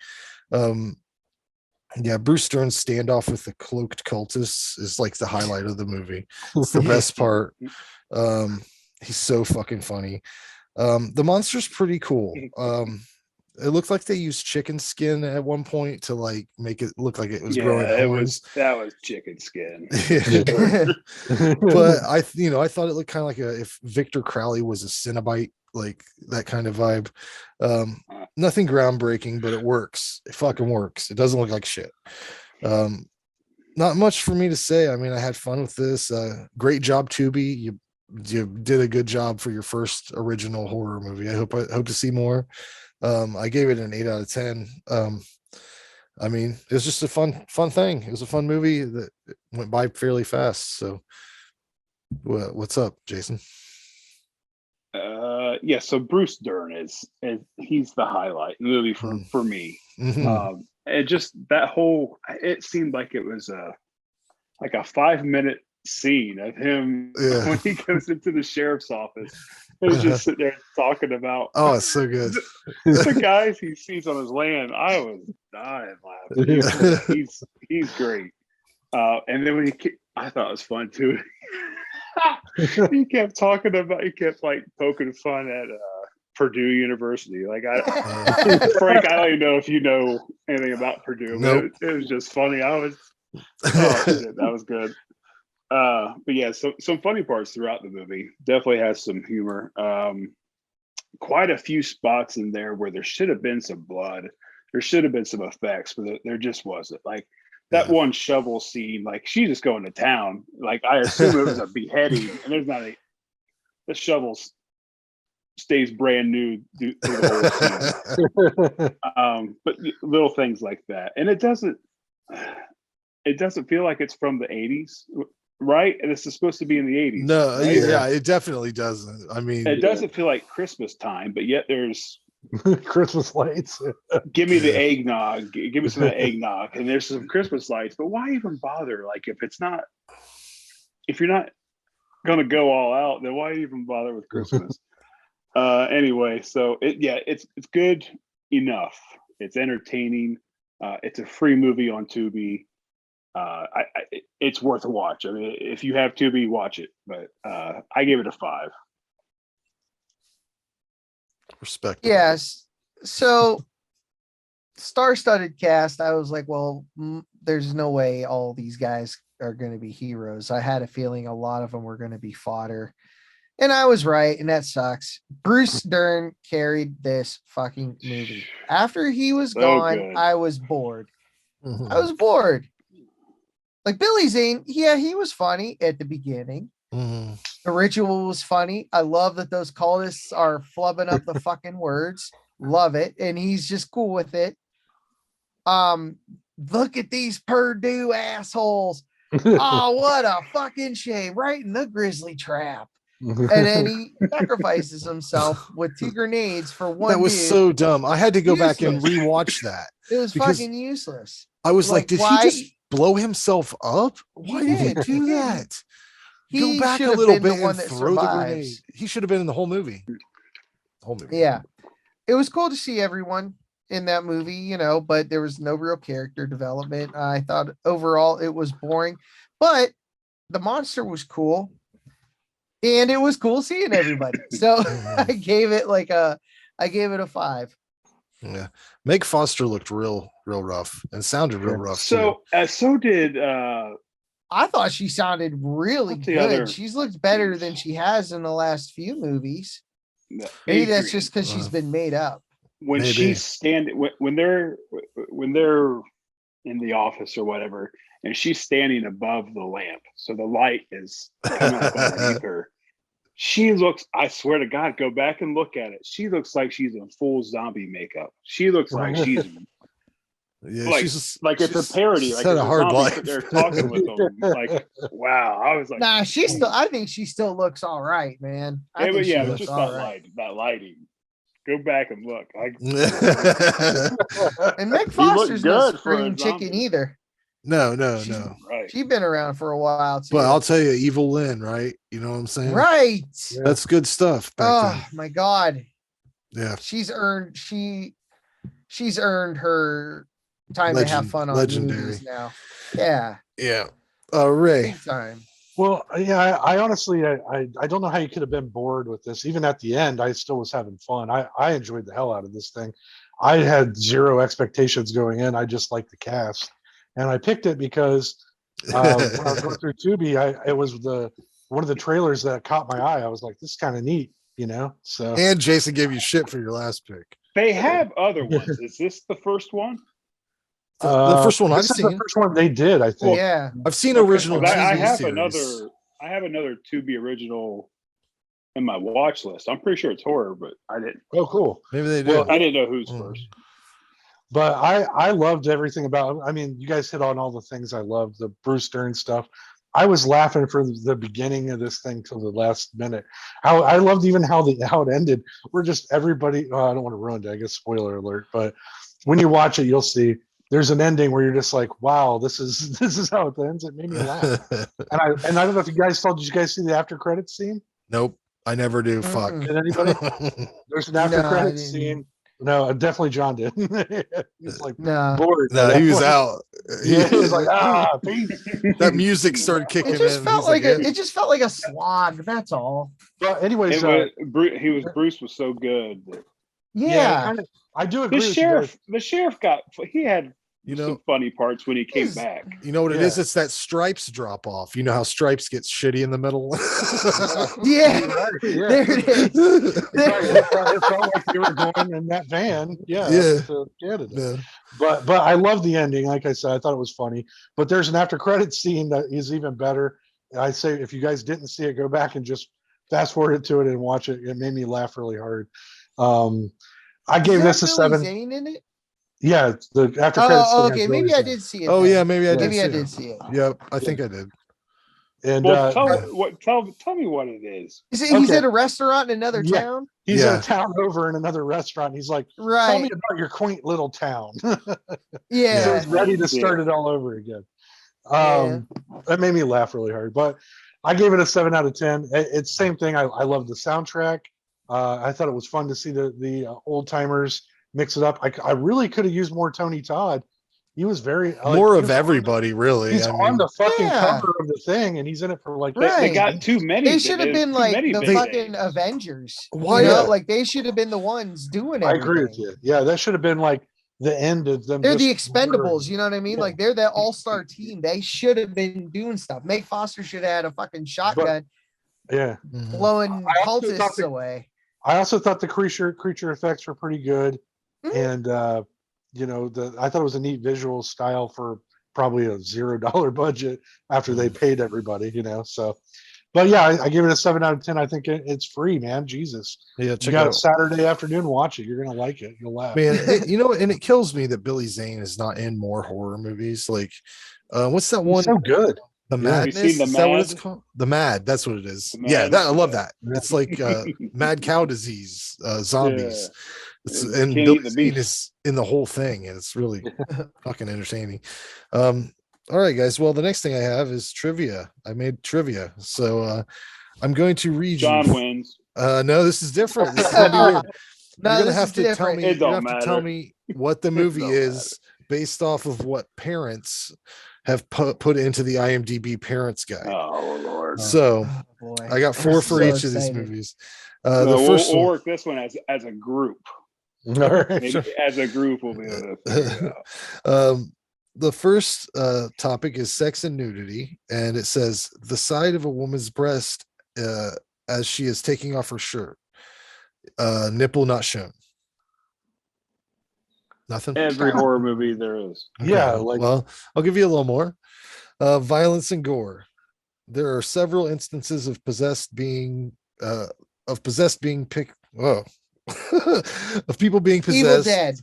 Yeah, Bruce Dern's standoff with the cloaked cultists is like the highlight of the movie. It's the best part. He's so fucking funny. The monster's pretty cool. It looked like they used chicken skin at one point to like make it look like it was growing horns. That was chicken skin. But I thought it looked kind of like if Victor Crowley was a Cenobite, like that kind of vibe. Nothing groundbreaking, but it works. It fucking works. It doesn't look like shit. Not much for me to say. I mean, I had fun with this. Great job, Tubi. You did a good job for your first original horror movie. I hope to see more. I gave it an 8 out of 10. I mean, it was just a fun thing. It was a fun movie that went by fairly fast. So what's up, Jason? Yeah, so Bruce Dern is he's the highlight in the movie for me. And just that whole, it seemed like it was a 5-minute scene of him when he goes into the sheriff's office and he's just sitting there talking about it's so good. the guys he sees on his land. I was dying laughing. He's great. And then I thought it was fun too. he kept like poking fun at Purdue University. Like Frank, I don't even know if you know anything about Purdue. Nope. It was just funny. That was good. But yeah, so some funny parts throughout the movie. Definitely has some humor. Quite a few spots in there where there should have been some blood. There should have been some effects, but there just wasn't. Like that one shovel scene, like she's just going to town. Like I assume it was a beheading, and there's not the shovel stays brand new through the whole scene. But little things like that, and it doesn't feel like it's from the 80s. Right, and this is supposed to be in the 80s. No, right? yeah, it definitely doesn't. I mean, it doesn't feel like Christmas time, but yet there's Christmas lights. Give me the eggnog. Give me some of the eggnog, and there's some Christmas lights. But why even bother? Like, if you're not gonna go all out, then why even bother with Christmas? Anyway, so it's good enough. It's entertaining. It's a free movie on Tubi. It's worth a watch. I mean, if you have Tubi, watch it. But I gave it a 5. Respect. Yes. So, star-studded cast. I was like, well, there's no way all these guys are going to be heroes. I had a feeling a lot of them were going to be fodder, and I was right, and that sucks. Bruce Dern carried this fucking movie. After he was gone, good. I was bored. I was bored. Like Billy Zane, yeah, he was funny at the beginning. The ritual was funny. I love that those cultists are flubbing up the fucking words. Love it. And he's just cool with it. Look at these Purdue assholes. Oh, what a fucking shame. Right in the grizzly trap. And then he sacrifices himself with 2 grenades for one. That was dude. so dumb. I had to go back and rewatch that. It was fucking useless. I was like, did why? he just blow himself up? Why did he do that? Go back a little bit and throw the grenade. He should have been in the whole movie. Yeah. It was cool to see everyone in that movie, but there was no real character development. I thought overall it was boring, but the monster was cool. And it was cool seeing everybody. So I gave it a 5. Yeah. Meg Foster looked real rough and sounded real rough. So did I thought she sounded really good. She's looked better than she has in the last few movies. Maybe that's just because she's been made up. When she's standing, when they're in the office or whatever, and she's standing above the lamp, so the light is coming up underneath her. She looks, I swear to God, go back and look at it. She looks like she's in full zombie makeup. She looks like she's she's it's a parody. Like had a hard life. They're talking with them. Like, wow. I was like, nah, I think she still looks all right, man. It's just that lighting. Go back and look. And Meg Foster's no spring chicken either. No. She's been around for a while too. But I'll tell you, Evil Lynn, right? You know what I'm saying? Right. That's good stuff. My God. Yeah. She's earned her time to have fun on legendary. movies now. Yeah. Yeah. Ray. Big time. Well, yeah, I honestly, I don't know how you could have been bored with this. Even at the end, I still was having fun. I enjoyed the hell out of this thing. I had zero expectations going in. I just liked the cast, and I picked it because when I was going through Tubi, it was one of the trailers that caught my eye. I was like, this is kind of neat, you know. So And Jason gave you shit for your last pick. They have other ones. Is this the first one? The first one I've this is seen. the first one they did, I think. Yeah. I've seen original TV I have series. I have another Tubi original in my watch list. I'm pretty sure it's horror, but I didn't. Oh, cool. Maybe they do. Well, I didn't know who's first. But I loved everything about it. I mean, you guys hit on all the things I loved, the Bruce Dern stuff. I was laughing from the beginning of this thing till the last minute. How I loved even how it ended. We're just everybody. Oh, I don't want to ruin it. I guess spoiler alert. But when you watch it, you'll see there's an ending where you're just like, wow, this is how it ends. It made me laugh. and I don't know if you guys saw. Did you guys see the after credits scene? Nope, I never do. Fuck. Did anybody? There's an after credits scene. No, definitely John did. He's like bored. No, he was out. Yeah, he was like, peace. That music started kicking It just in. felt He's like "Yeah." it just felt like a slog. That's all. But anyways, Bruce was so good. Yeah, I do agree. The sheriff had some funny parts when he came back. You know what it is? It's that Stripes drop off. You know how Stripes gets shitty in the middle. Yeah, Yeah. there it is. It felt like they were going in that van. Yeah. To Canada. Yeah. But I love the ending. Like I said, I thought it was funny. But there's an after credit scene that is even better. I say if you guys didn't see it, go back and just fast forward to it and watch it. It made me laugh really hard. I gave this a 7. Zane in it? Yeah, the after credits. Oh, okay. Maybe I did see it. Oh then. yeah, maybe I did. Maybe I did see it. Yep, I think I did. And tell me what it is. He's at a restaurant in another town. He's in a town over in another restaurant. He's like, tell me about your quaint little town. Yeah. So he's ready to start it all over again. That made me laugh really hard. But I gave it a 7 out of 10. It's same thing. I love the soundtrack. I thought it was fun to see the old timers mix it up. I really could have used more Tony Todd. He was very more of everybody, really. He's on the fucking cover of the thing, and he's in it for like. They got too many. They should have been like the fucking Avengers. Why? Like they should have been the ones doing it. I agree with you. Yeah, that should have been like the end of them. They're the Expendables. You know what I mean? Like they're that all-star team. They should have been doing stuff. Meg Foster should have had a fucking shotgun. Blowing cultists away. I also thought the creature effects were pretty good, and I thought it was a neat visual style for probably a $0 budget after they paid everybody, So, but yeah, I give it a 7 out of 10. I think it's free, man. Jesus, yeah, you got a Saturday afternoon, watch it. You're gonna like it. You'll laugh, man. And it kills me that Billy Zane is not in more horror movies. Like, what's that one? He's so good. The Madness. Have you seen Is that what it's called? The Mad. That's what it is. Yeah, I love that. It's like mad cow disease, zombies. Yeah. And Billy Zane is in the whole thing, and it's really fucking entertaining. All right, guys. Well, the next thing I have is trivia. I made trivia, so I'm going to read. John wins. No, this is different. This is gonna be weird. No, You're gonna this have is to tell different. me. It You're don't gonna have to tell matter. me what the movie is based off of what parents have put into the IMDb Parents Guide. Oh Lord! So boy. I got 4 for so each of these excited. movies. No, The first we'll one. work this one as a group. All right. Maybe as a group, we'll be able to figure it out. The first topic is sex and nudity, and it says the side of a woman's breast as she is taking off her shirt, nipple not shown. Nothing. Every horror movie there is. Okay. Yeah, Well, I'll give you a little more. Violence and gore. There are several instances of possessed being picked. Whoa. Of people being possessed. Evil Dead.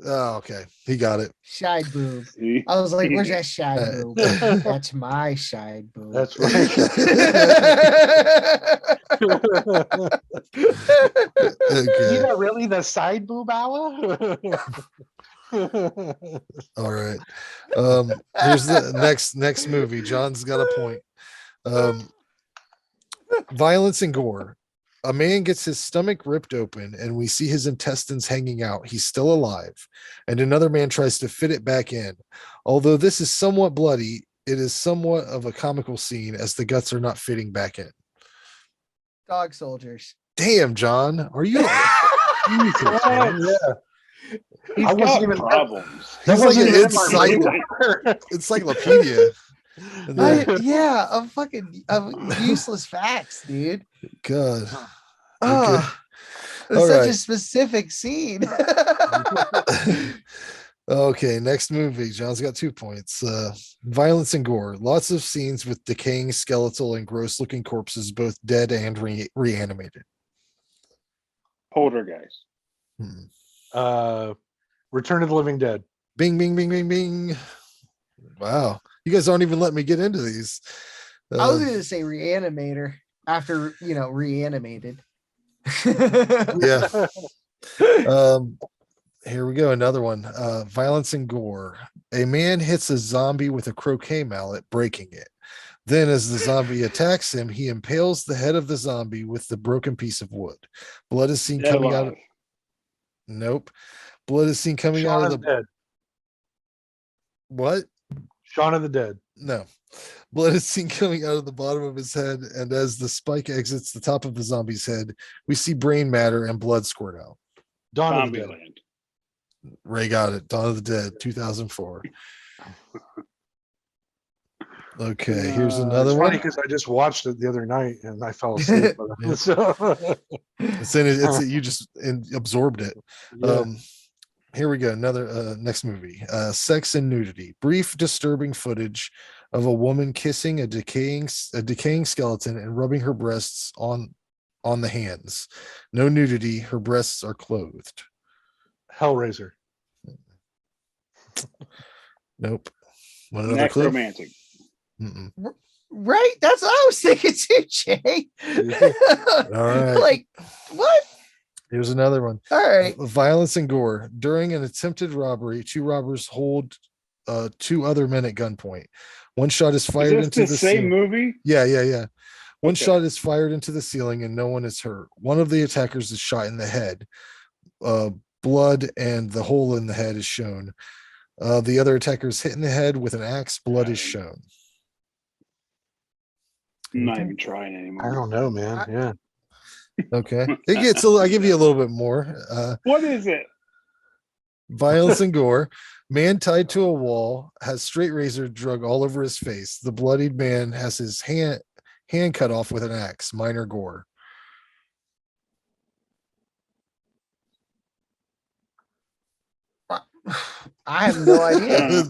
Oh, okay. He got it. Side boob. I was like, where's that side boob? That's my side boob. That's right. Okay. You know, really the side boob hour? All right. Here's the next movie. John's got a point. Violence and gore. A man gets his stomach ripped open and we see his intestines hanging out. He's still alive. And another man tries to fit it back in. Although this is somewhat bloody, it is somewhat of a comical scene as the guts are not fitting back in. Dog soldiers. Damn, John. Are you? Jesus, man. Yeah. He's I wasn't got even- problems. He's like an Right. encyclopedia. A fucking useless facts, dude. God. Oh, Okay. it's All such a right. specific scene. Okay, next movie. John's got 2 points. Violence and gore. Lots of scenes with decaying skeletal and gross looking corpses, both dead and reanimated. Poltergeist. Return of the Living Dead. Bing, bing, bing, bing, bing. Wow. You guys aren't even letting me get into these. I was going to say Reanimator after, reanimated. Yeah. Here we go. Another one. Violence and gore. A man hits a zombie with a croquet mallet, breaking it. Then, as the zombie attacks him, he impales the head of the zombie with the broken piece of wood. Blood is seen coming out of. Nope. Blood is seen coming out of the. Dead. What? Shaun of the Dead. No. Blood is seen coming out of the bottom of his head, and as the spike exits the top of the zombie's head, we see brain matter and blood squirt out. Dawn of the Dead. Ray got it. Dawn of the Dead, 2004. Okay, here's another it's one. funny because I just watched it the other night and I fell asleep. So- It's you just absorbed it. Yeah. Here we go. Another next movie. Sex and nudity. Brief, disturbing footage of a woman kissing a decaying skeleton and rubbing her breasts on the hands. No nudity. Her breasts are clothed. Hellraiser. Nope. Want another clue? Necromantic. Right? That's what I was thinking too, Jay. All right. Like, what? Here's another one. All right. Violence and gore. During an attempted robbery, 2 robbers hold 2 other men at gunpoint. One shot is fired Is into this the the same ceiling. movie? Yeah. One Okay. shot is fired into the ceiling and no one is hurt. One of the attackers is shot in the head. Blood and the hole in the head is shown. The other attacker is hit in the head with an axe. Blood is shown. I'm not even trying anymore. I don't know, man. Yeah. Okay. It gets I give you a little bit more. What is it? Violence and gore. Man tied to a wall has straight razor drug all over his face. The bloodied man has his hand cut off with an axe. Minor gore. I have no idea.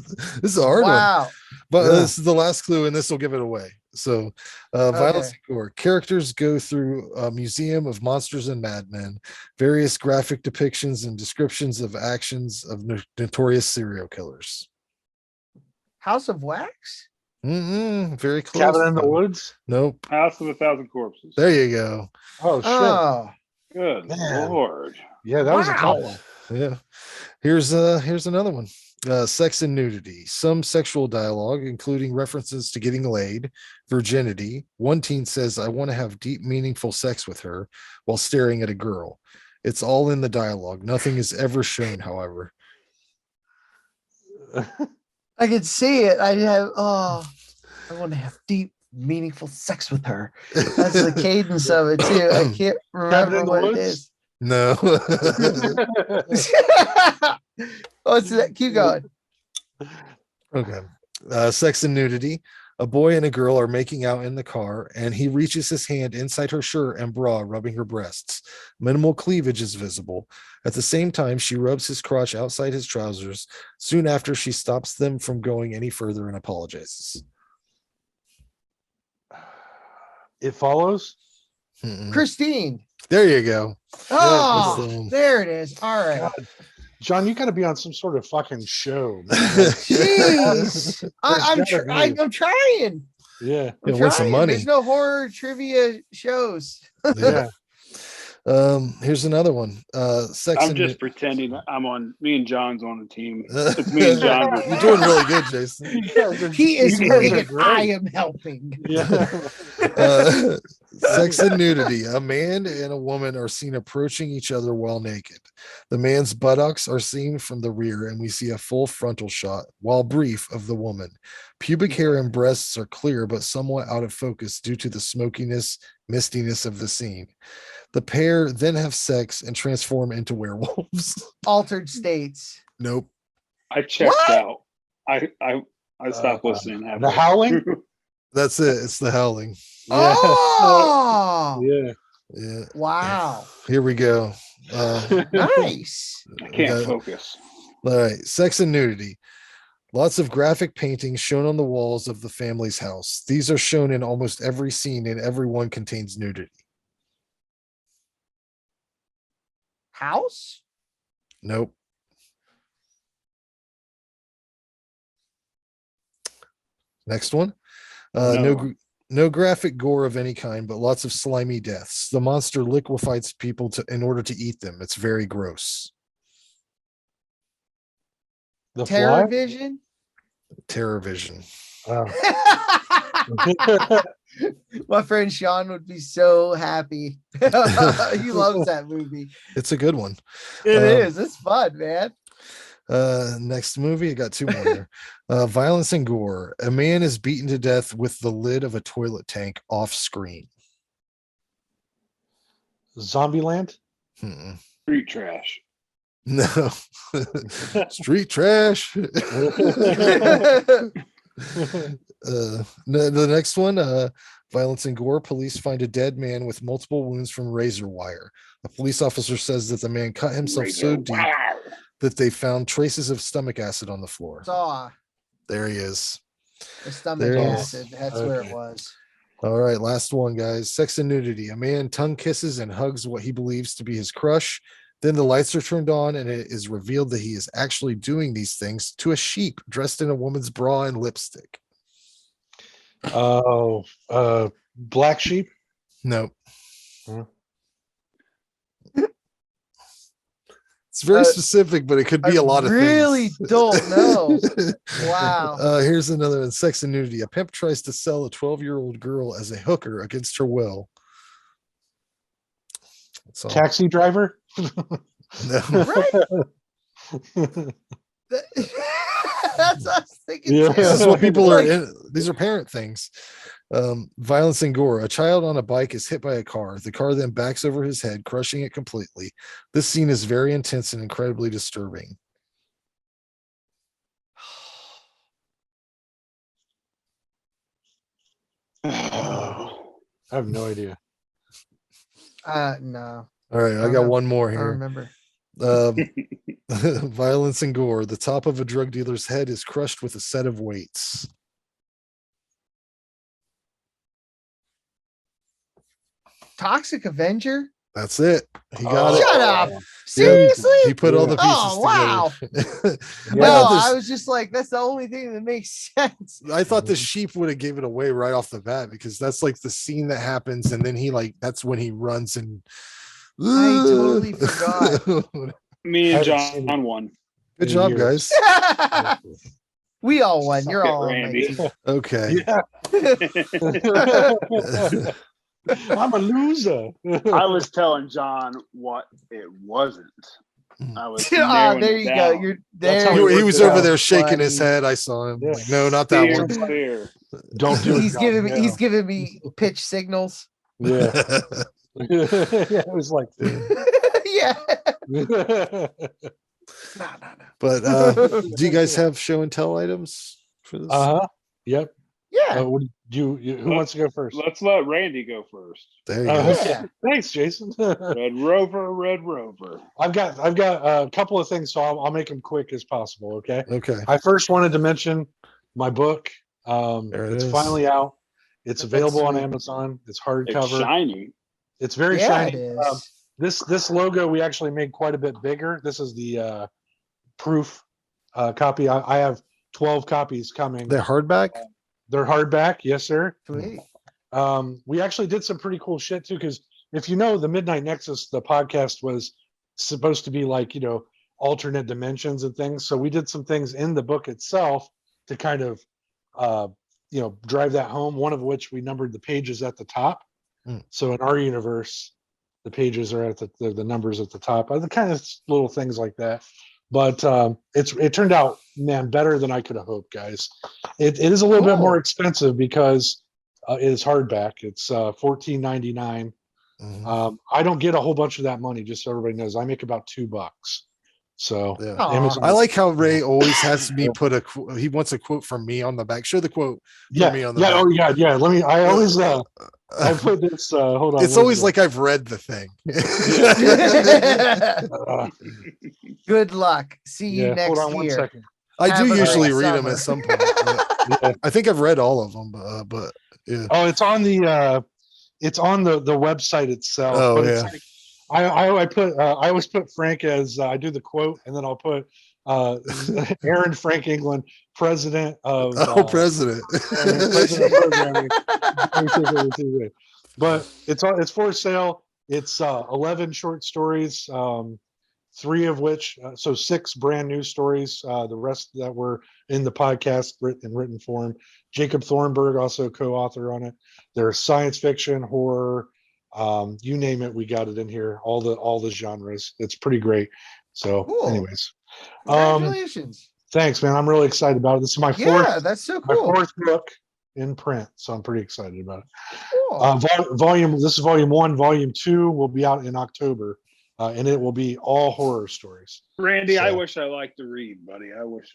This is a hard one. Wow. But Yeah. this is the last clue, and this will give it away. So, violence and gore. Characters go through a museum of monsters and madmen, various graphic depictions and descriptions of actions of notorious serial killers. House of Wax? Very close. Cabin in the though. Woods. Nope. House of a Thousand Corpses. There you go. Oh shit. Oh. Good Man. Lord. Yeah, that was a Wow. tough one. Yeah. Here's another one. Sex and nudity. Some sexual dialogue, including references to getting laid, virginity. One teen says, "I want to have deep, meaningful sex with her," while staring at a girl. It's all in the dialogue. Nothing is ever shown, however. I can see it. I want to have deep, meaningful sex with her. That's the cadence of it too. I can't remember what it is. No. What's that? Keep going. Okay. Sex and nudity. A boy and a girl are making out in the car, and he reaches his hand inside her shirt and bra, rubbing her breasts. Minimal cleavage is visible. At the same time, she rubs his crotch outside his trousers. Soon after, she stops them from going any further and apologizes. It Follows. Christine. There you go. Oh, that's the one. there it is. All right. God, John, you got to be on some sort of fucking show. Man. Jeez. I'm gotta be. trying. Yeah. I'm Gonna win some trying. money. There's no horror trivia shows. Yeah. Here's another one. Sex I'm and just pretending I'm on. Me and John's on the team. It's me and John. You're doing really good, Jason. He is You guys winning are and great. I am helping. Yeah. Sex and nudity. A man and a woman are seen approaching each other while naked. The man's buttocks are seen from the rear, and we see a full frontal shot, while brief, of the woman. Pubic hair and breasts are clear but somewhat out of focus due to the smokiness, mistiness of the scene. The pair then have sex and transform into werewolves. Altered states. Nope. I checked out. I stopped listening. The halfway. Howling? That's it. It's the Howling. Yeah. Oh, Yeah. Yeah. wow. Here we go. Nice. I can't Okay. focus. All right. Sex and nudity. Lots of graphic paintings shown on the walls of the family's house. These are shown in almost every scene, and every one contains nudity. House? Nope. Next one. No graphic gore of any kind, but lots of slimy deaths. The monster liquefies people in order to eat them. It's very gross. The Terror Fly? Vision? Terror Vision. Oh. My friend Sean would be so happy. He loves that movie. It's a good one. It is. It's fun, man. Next movie, I got two more here. Violence and gore. A man is beaten to death with the lid of a toilet tank off screen. Zombieland? Street trash. No. Street trash. The next one, violence and gore. Police find a dead man with multiple wounds from razor wire. A police officer says that the man cut himself so deep that they found traces of stomach acid on the floor. Saw There he is. the stomach There it is. acid. That's where it was. All right, last one, guys. Sex and nudity. A man tongue kisses and hugs what he believes to be his crush. Then the lights are turned on, and it is revealed that he is actually doing these things to a sheep dressed in a woman's bra and lipstick. Oh, Black Sheep? Nope. Huh? It's very specific, but it could be a lot of really things. don't know. Wow. Here's another one. Sex and nudity. A pimp tries to sell a 12-year-old girl as a hooker against her will. Taxi Driver? No. That's us thinking. Yeah. This is what people are in. These are parent things. Violence and gore. A child on a bike is hit by a car. The car then backs over his head, crushing it completely. This scene is very intense and incredibly disturbing. I have no idea. No. All right, I got one more I here. remember. Violence and gore. The top of a drug dealer's head is crushed with a set of weights. Toxic Avenger? That's it. He got it. Shut up. Yeah, Seriously? he put all the pieces Oh, wow. together. No, I was just like, that's the only thing that makes sense. I thought the sheep would have gave it away right off the bat, because that's like the scene that happens, and then that's when he runs and I totally forgot. Me and John won. Good job, guys. We all won. You're Suck it, all on my Randy. team. Okay. I'm a loser. I was telling John what it wasn't. I was There you go. You're there. He was over there shaking his head. I saw him. Like, no, not that one. Don't do it. He's giving me. He's giving me pitch signals. Yeah. Yeah, it was like. Yeah. But do you guys have show and tell items for this? Yep. Yeah. Who wants to go first? Let's let Randy go first. There you go. Yeah. Thanks, Jason. Red Rover. I've got a couple of things, so I'll make them quick as possible. Okay. Okay. I first wanted to mention my book. It's is. finally out. It's available on Amazon. It's hardcover. It's shiny. It's very Yeah, shiny. it is. This logo we actually made quite a bit bigger. This is the proof copy. I have 12 copies coming. They're hardback. They're hardback, yes, sir. Sweet. We actually did some pretty cool shit too, because if you know, the Midnight Nexus, the podcast was supposed to be like, alternate dimensions and things. So we did some things in the book itself to kind of drive that home. One of which we numbered the pages at the top. So in our universe, the pages are at the numbers at the top. The kind of little things like that. But it turned out, man, better than I could have hoped, guys. It is a little bit more expensive because it is hardback. It's $14.99. I don't get a whole bunch of that money, just so everybody knows. I make about $2. So Amazon, I like how Ray always has me put he wants a quote from me on the back. Show the quote from me on the back. Oh yeah. Let me. I always I put this. Hold on. It's always like I've read the thing. Good luck. See you next hold on year. 1 second. I do usually read them at some point. I think I've read all of them, but yeah. Oh, it's on the website itself. Oh, but yeah. It's like, I always put Frank as I do the quote, and then I'll put Aaron Frank England, president of president. president of programming. But it's for sale. It's 11 short stories, 3 of which, so 6 brand new stories. The rest that were in the podcast in written form. Jacob Thornburg, also co-author on it. There's science fiction, horror, you name it, we got it in here. All the genres. It's pretty great. So, anyways, congratulations. Thanks, man. I'm really excited about it. This is my fourth. Yeah, that's so cool. My 4th book in print, so I'm pretty excited about it. Cool. This is volume 1. Volume 2 will be out in October, and it will be all horror stories. Randy, I wish I liked to read, buddy. I wish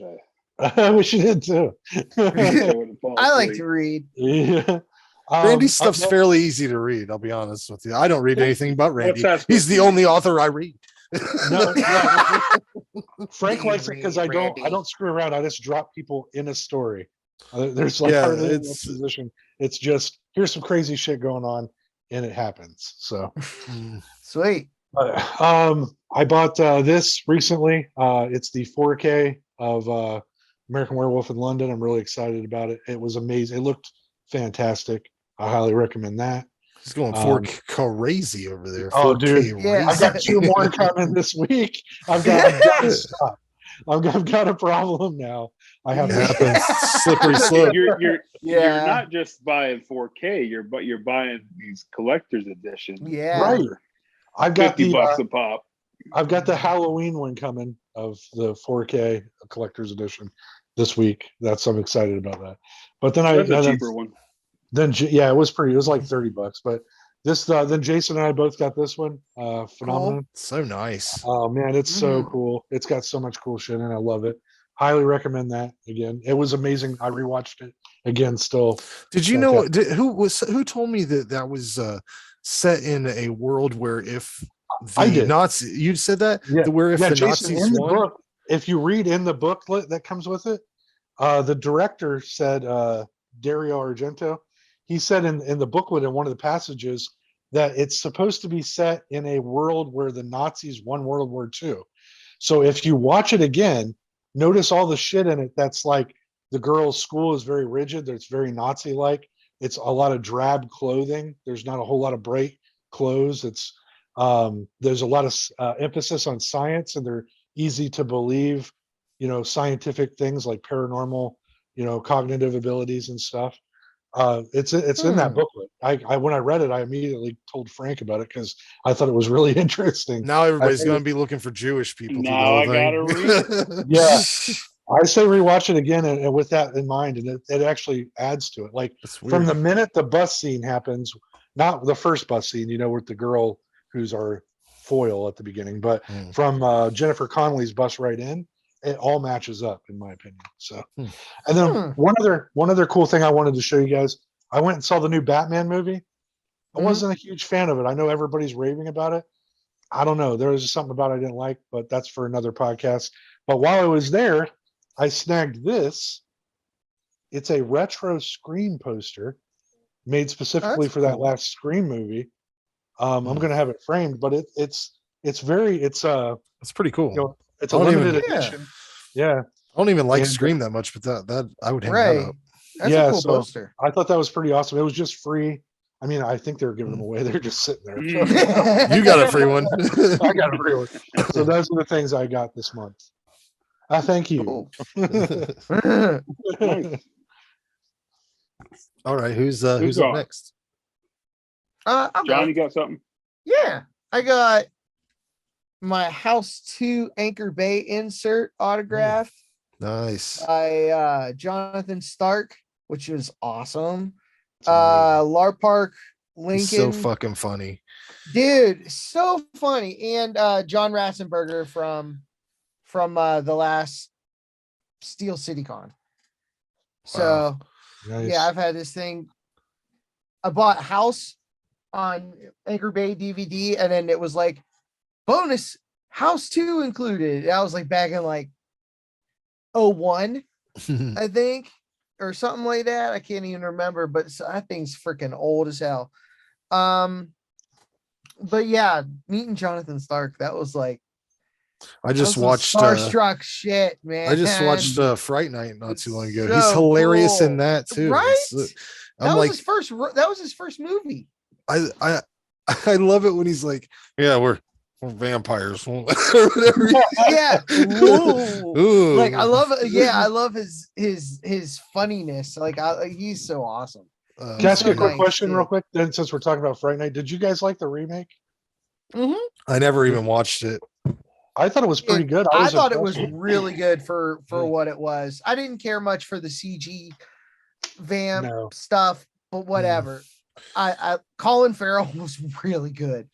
I wish you did too. I like to read. Yeah. Randy's stuff's fairly easy to read. I'll be honest with you. I don't read anything but Randy. He's the only author I read. No. Frank likes it because I don't screw around. I just drop people in a story. There's like hardly any exposition. It's just here's some crazy shit going on, and it happens. So sweet. I bought this recently. It's the 4K of American Werewolf in London. I'm really excited about it. It was amazing. It looked fantastic. I highly recommend that. He's going 4K crazy over there. 4K Oh, dude! crazy. I've got 2 more coming this week. I've got to stop. I've got a problem now. I have slippery slope. You're not just buying 4K. You're buying these collector's editions. Yeah, right. I've got $50 a pop. I've got the Halloween one coming of the 4K collector's edition this week. I'm excited about that. But then That's a cheaper one. Then it was pretty. It was like $30, but this then Jason and I both got this one. Phenomenon. Cool. So nice. Oh man, it's so cool. It's got so much cool shit in it. I love it. Highly recommend that. Again, it was amazing. I rewatched it again. Still. Did you know who told me that was set in a world where if the Nazi, you said that? Yeah. Where if the Jason, Nazis in the won? book, if you read in the booklet that comes with it, the director said, Dario Argento, he said in the booklet in one of the passages that it's supposed to be set in a world where the Nazis won World War II. So if you watch it again, notice all the shit in it that's like the girls' school is very rigid. It's very Nazi-like. It's a lot of drab clothing. There's not a whole lot of bright clothes. It's there's a lot of emphasis on science, and they're easy to believe, scientific things like paranormal, cognitive abilities and stuff. It's in that booklet. I when I read it, I immediately told Frank about it because I thought it was really interesting. Now everybody's going to be looking for Jewish people. Now I gotta read. Yeah, I say rewatch it again, and with that in mind, and it actually adds to it. Like from the minute the bus scene happens, not the first bus scene, with the girl who's our foil at the beginning, but from Jennifer Connelly's bus right in, it all matches up in my opinion. So, and then one other cool thing I wanted to show you guys. I went and saw the new Batman movie. I wasn't a huge fan of it. I know everybody's raving about it. I don't know. There was just something about it I didn't like, but that's for another podcast. But while I was there, I snagged this. It's a retro Scream poster made specifically for that last Scream movie. I'm going to have it framed, but it's pretty cool. It's a limited edition. Yeah. I don't even like Scream that much, but that I would hang that up. That's a cool poster. I thought that was pretty awesome. It was just free. I mean, I think they were giving them away. They're just sitting there. You got a free one. I got a free one. So those are the things I got this month. Thank you. All right, who's up next? I'll John, go. you got something? Yeah, I got my House 2 Anchor Bay insert autograph Nice. by Jonathan Stark, which is awesome. It's amazing. Lar Park He's so Lincoln, fucking funny. dude, so funny. And John Ratzenberger from the last Steel City Con. So Nice. yeah, I've had this thing. I bought House on Anchor Bay DVD, and then it was like bonus House 2 included. I was like back in like 01, I think, or something like that. I can't even remember, but that thing's freaking old as hell. But yeah, meeting Jonathan Stark, that was like I just watched starstruck shit, man. I just watched Fright Night not too long ago. So He's hilarious in cool. that too. Right? I'm that like, was his first movie. I love it when he's like, yeah, we're vampires. Or whatever. Yeah. Ooh. Like I love it. Yeah, I love his funniness. Like he's so awesome. Can I ask you a quick question real quick? Then since we're talking about Fright Night, did you guys like the remake? I never even watched it. I thought it was pretty good. I thought it was impressed. really good for what it was. I didn't care much for the CG vamp stuff, but whatever. I Colin Farrell was really good.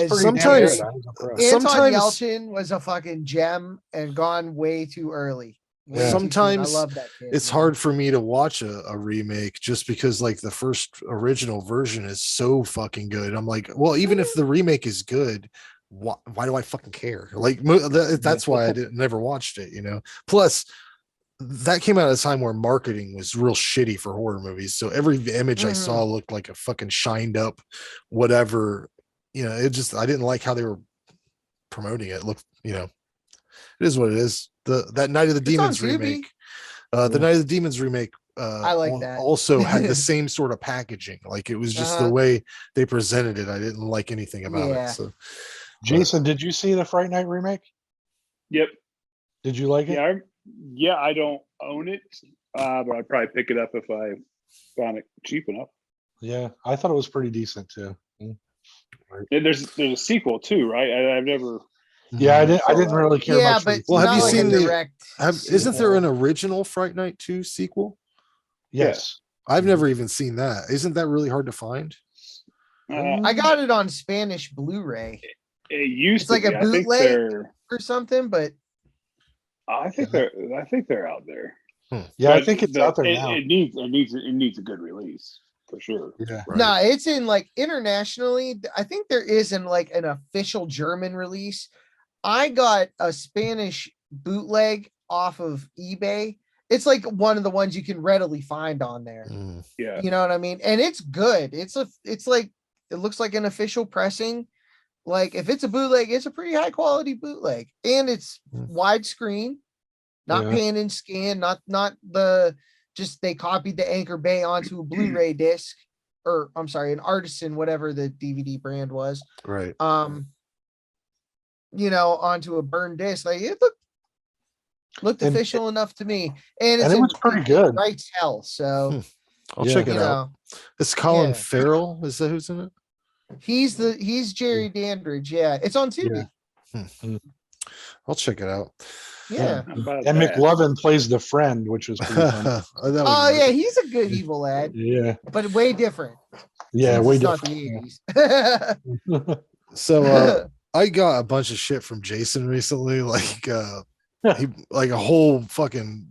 Sometimes Anton Yelchin was a fucking gem and gone way too early. Sometimes I love that kid, it's hard for me to watch a remake just because like the first original version is so fucking good. I'm like, well, even if the remake is good, why do I fucking care? Like that's why I never watched it, you know. Plus that came out at a time where marketing was real shitty for horror movies, so every image I saw looked like a fucking shined up whatever, you know. It just, I didn't like how they were promoting it. Look, you know, it is what it is. That Night of the Demons remake, the Night of the Demons remake, I like that. Also had the same sort of packaging. Like it was just the way they presented it. I didn't like anything about it. So, Jason, did you see the Fright Night remake? Yep. Did you like it? Yeah, I don't own it, but I'd probably pick it up if I found it cheap enough. Yeah, I thought it was pretty decent too. And there's a sequel too, right? I've never. Yeah, I didn't really care much. But well, have you like seen direct isn't there an original Fright Night 2 sequel? Yes. I've never even seen that. Isn't that really hard to find? I got it on Spanish Blu-ray. It used it's like to be. a bootleg or something, but I think they're out there. Yeah, I think it's out there now. It needs a good release for sure. Yeah. No, it's in like internationally. I think there isn't like an official German release. I got a Spanish bootleg off of eBay. It's like one of the ones you can readily find on there. Yeah. You know what I mean? And it's good. It's like, it looks like an official pressing. Like if it's a bootleg, it's a pretty high quality bootleg, and it's widescreen, not pan and scan, not the, just they copied the Anchor Bay onto a Blu-ray disc, or I'm sorry, an Artisan, whatever the DVD brand was. Right. You know, onto a burned disc. Like it looked official enough to me, and it was pretty good. Right, hell. So I'll check it out. It's Colin Farrell. Is that who's in it? He's Jerry Dandridge. Yeah, it's on Tubi. I'll check it out. Yeah. And McLovin plays the friend, which was pretty fun. Oh yeah, he's a good evil lad. Yeah, but way different. Yeah, way different. Not the 80s. So I got a bunch of shit from Jason recently, like like a whole fucking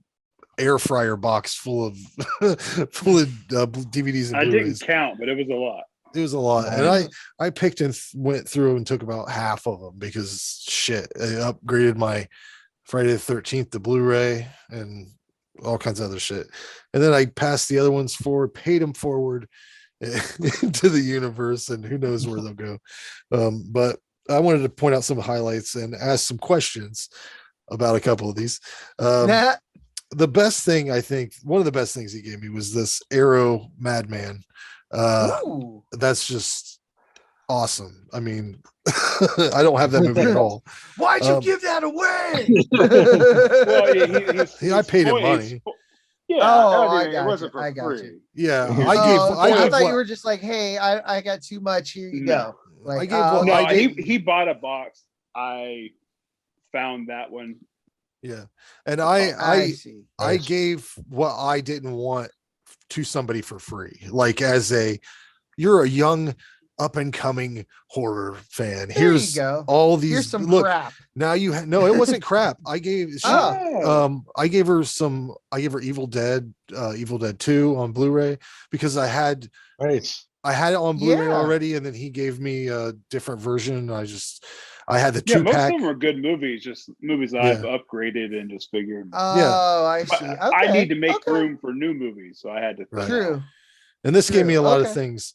air fryer box full of DVDs and I Blu-rays. didn't count, but it was a lot. It was a lot, and I picked and went through and took about half of them because shit, I upgraded my Friday the 13th to Blu-ray and all kinds of other shit, and then I passed the other ones forward, paid them forward into the universe, and who knows where they'll go. But I wanted to point out some highlights and ask some questions about a couple of these. The best thing, I think, one of the best things he gave me was this Arrow Madman. That's just awesome. I mean, I don't have that movie at all. Why'd you give that away? Well, I paid him money. Yeah, Oh, I I mean, it got wasn't you. for I got free. you. Yeah, Oh, I okay. I gave thought you what were just like, hey, I got too much. Here you No. go. Like, I gave what No, I he did. he bought a box. I found that one. Yeah, and I see. I Nice. gave what I didn't want to somebody for free. Like as a you're a young up and coming horror fan. There you Here's go. all Here's these some look crap. now no, it wasn't crap. I gave she Oh. I gave her Evil Dead 2 on Blu-ray because I had Nice. it on Blu-ray Yeah. already, and then he gave me a different version. I had the Yeah, most 2-pack. of them are good movies, just movies I've upgraded and just figured. Oh, I But see. Okay. I need to make okay. room for new movies, so I had to. Right. True. And this gave me a lot of Okay. things.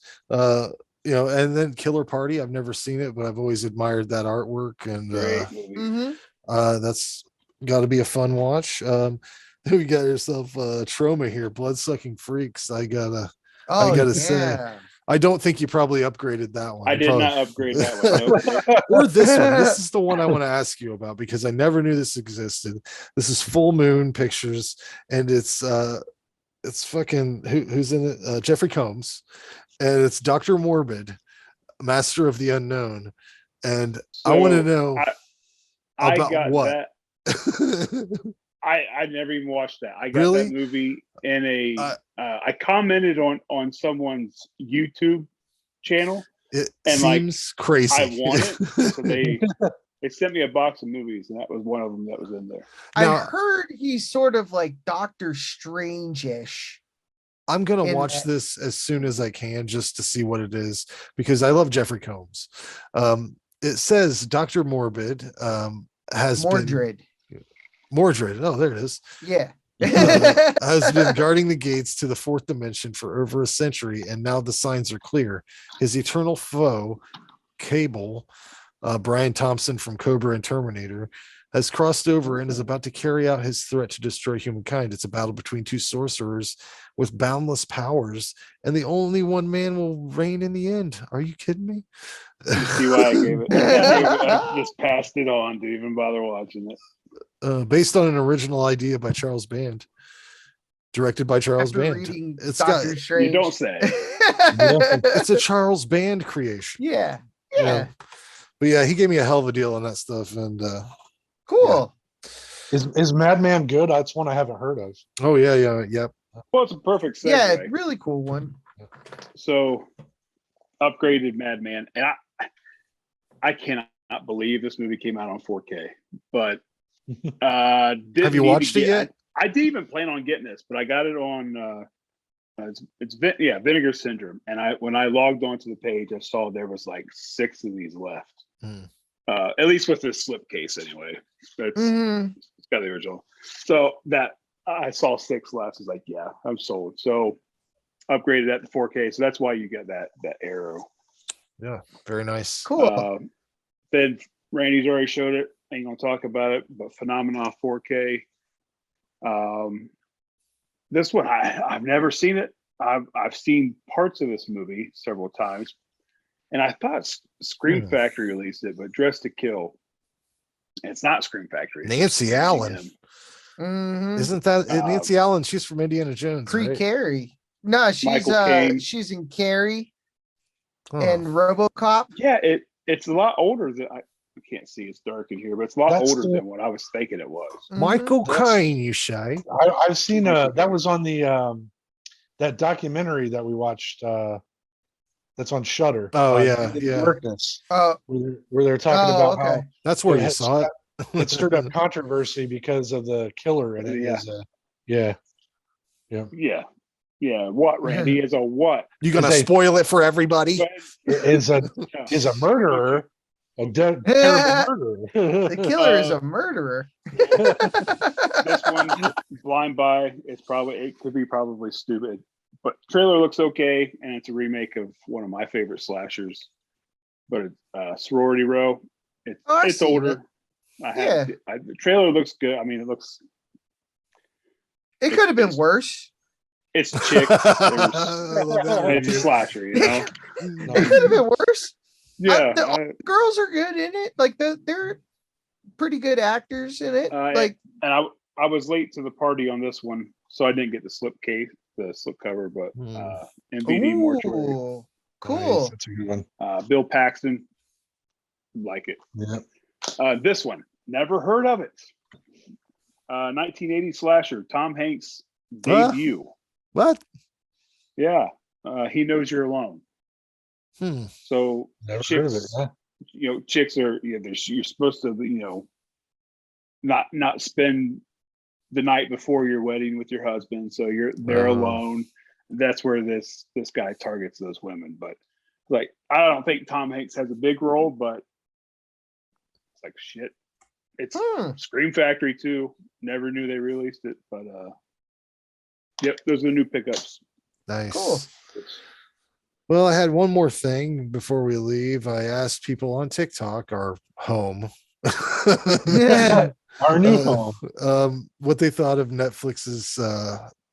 And then Killer Party, I've never seen it, but I've always admired that artwork, and Great movie. that's got to be a fun watch. We got yourself Trauma here, Blood Sucking Freaks. I gotta say, I don't think you probably upgraded that one. I You did probably- not upgrade that one. Nope. Or this one. This is the one I want to ask you about because I never knew this existed. This is Full Moon Pictures, and it's fucking who's in it? Jeffrey Combs, and it's Dr. Morbid, Master of the Unknown, and I want to know I about got what. that. I never even watched that. I got Really? that movie in a. I commented on someone's YouTube channel. It and seems crazy. I want it, so they sent me a box of movies, and that was one of them that was in there. I heard he's sort of like Doctor Strange-ish. I'm gonna in watch that. this as soon as I can just to see what it is because I love Jeffrey Combs. It says Dr. Morbid has Mordred. been Mordred. Oh, there it is. Yeah. Has been guarding the gates to the fourth dimension for over a century, and now the signs are clear. His eternal foe, Cable, Brian Thompson from Cobra and Terminator, has crossed over and is about to carry out his threat to destroy humankind. It's a battle between two sorcerers with boundless powers, and the only one man will reign in the end. Are you kidding me? You see why I gave it? I just passed it on. Didn't even bother watching it. Based on an original idea by Charles Band, directed by Charles After Band. reading It's Doctor Strange. You don't say. It's a Charles Band creation. Yeah. But yeah, he gave me a hell of a deal on that stuff, and cool. Is Madman good? That's one I haven't heard of. Oh yep. Well, it's a perfect segue. Yeah, really cool one. So, upgraded Madman, and I cannot believe this movie came out on 4K. But have you watched it yet? I didn't even plan on getting this, but I got it on. It's Vinegar Syndrome, and when I logged onto the page, I saw there was like 6 of these left. At least with this slipcase, anyway. It's got the original. So that I saw 6 left. I was like, yeah, I'm sold. So upgraded that to 4K. So that's why you get that arrow. Yeah, very nice. Cool. Then Randy's already showed it. Ain't gonna talk about it, but Phenomena 4K. This one I've never seen it. I've seen parts of this movie several times, and I thought Scream Factory released it, but Dress to Kill. It's not Scream Factory. Nancy Allen. Isn't that Nancy Allen? She's from Indiana Jones. Pre-Carrie. No, she's in Carrie and RoboCop. Yeah, it's a lot older than I can't see. It's dark in here, but it's a lot older than what I was thinking it was. Michael Caine, you say? I've seen that was on the that documentary that we watched. That's on Shudder. Oh yeah. Darkness. Where they're talking about how that's where you saw it. It stirred up controversy because of the killer in it. Yeah. What, Randy? Is a what? You gonna spoil it for everybody? Is a murderer. A terrible murderer. The killer is a murderer. This one, Blind Buy, it could be probably stupid, but trailer looks okay, and it's a remake of one of my favorite slashers. But it's Sorority Row. It's older. The trailer looks good. I mean, it could have been worse. It's chicks. It's a slasher, you know. It could have been worse. Yeah, the girls are good in it. Like they're pretty good actors in it. and I was late to the party on this one, so I didn't get the slip cover, but Hmm. MVD Mortuary. Ooh, cool. That's a good one. Bill Paxton, like it. Yeah. This one, never heard of it. 1980 slasher, Tom Hanks debut. What? Yeah, He Knows You're Alone. So Never chicks, heard of it. Yeah. Chicks are you're supposed to not spend the night before your wedding with your husband, so they're alone. That's where this guy targets those women. But like, I don't think Tom Hanks has a big role, but it's like shit. It's Scream Factory 2. Never knew they released it, but yep, those are the new pickups. Nice. Cool. Well, I had one more thing before we leave. I asked people on TikTok, our home, our new home, what they thought of Netflix's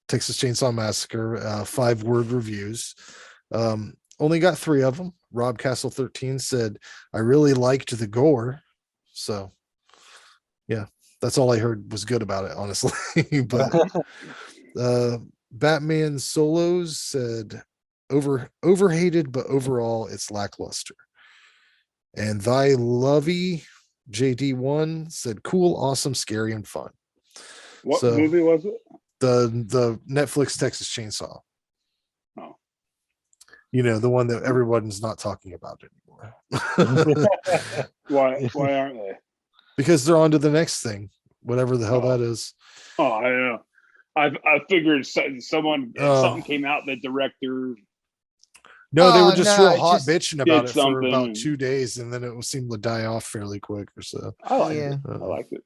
Texas Chainsaw Massacre 5-word reviews. Only got 3 of them. Rob Castle 13 said, "I really liked the gore." So, yeah, that's all I heard was good about it, honestly. But Batman Solos said, overhated, but overall it's lackluster. And Thy Lovey JD1 said, cool, awesome, scary, and fun. What movie was it? The Netflix Texas Chainsaw. Oh, the one that everyone's not talking about anymore. Why aren't they? Because they're on to the next thing, whatever the hell that is. Oh, I don't know. I figured something came out, the director. No, they were just real hot bitching about it for something. about 2 days, and then it seemed to die off fairly quick or so. I liked it. I liked it.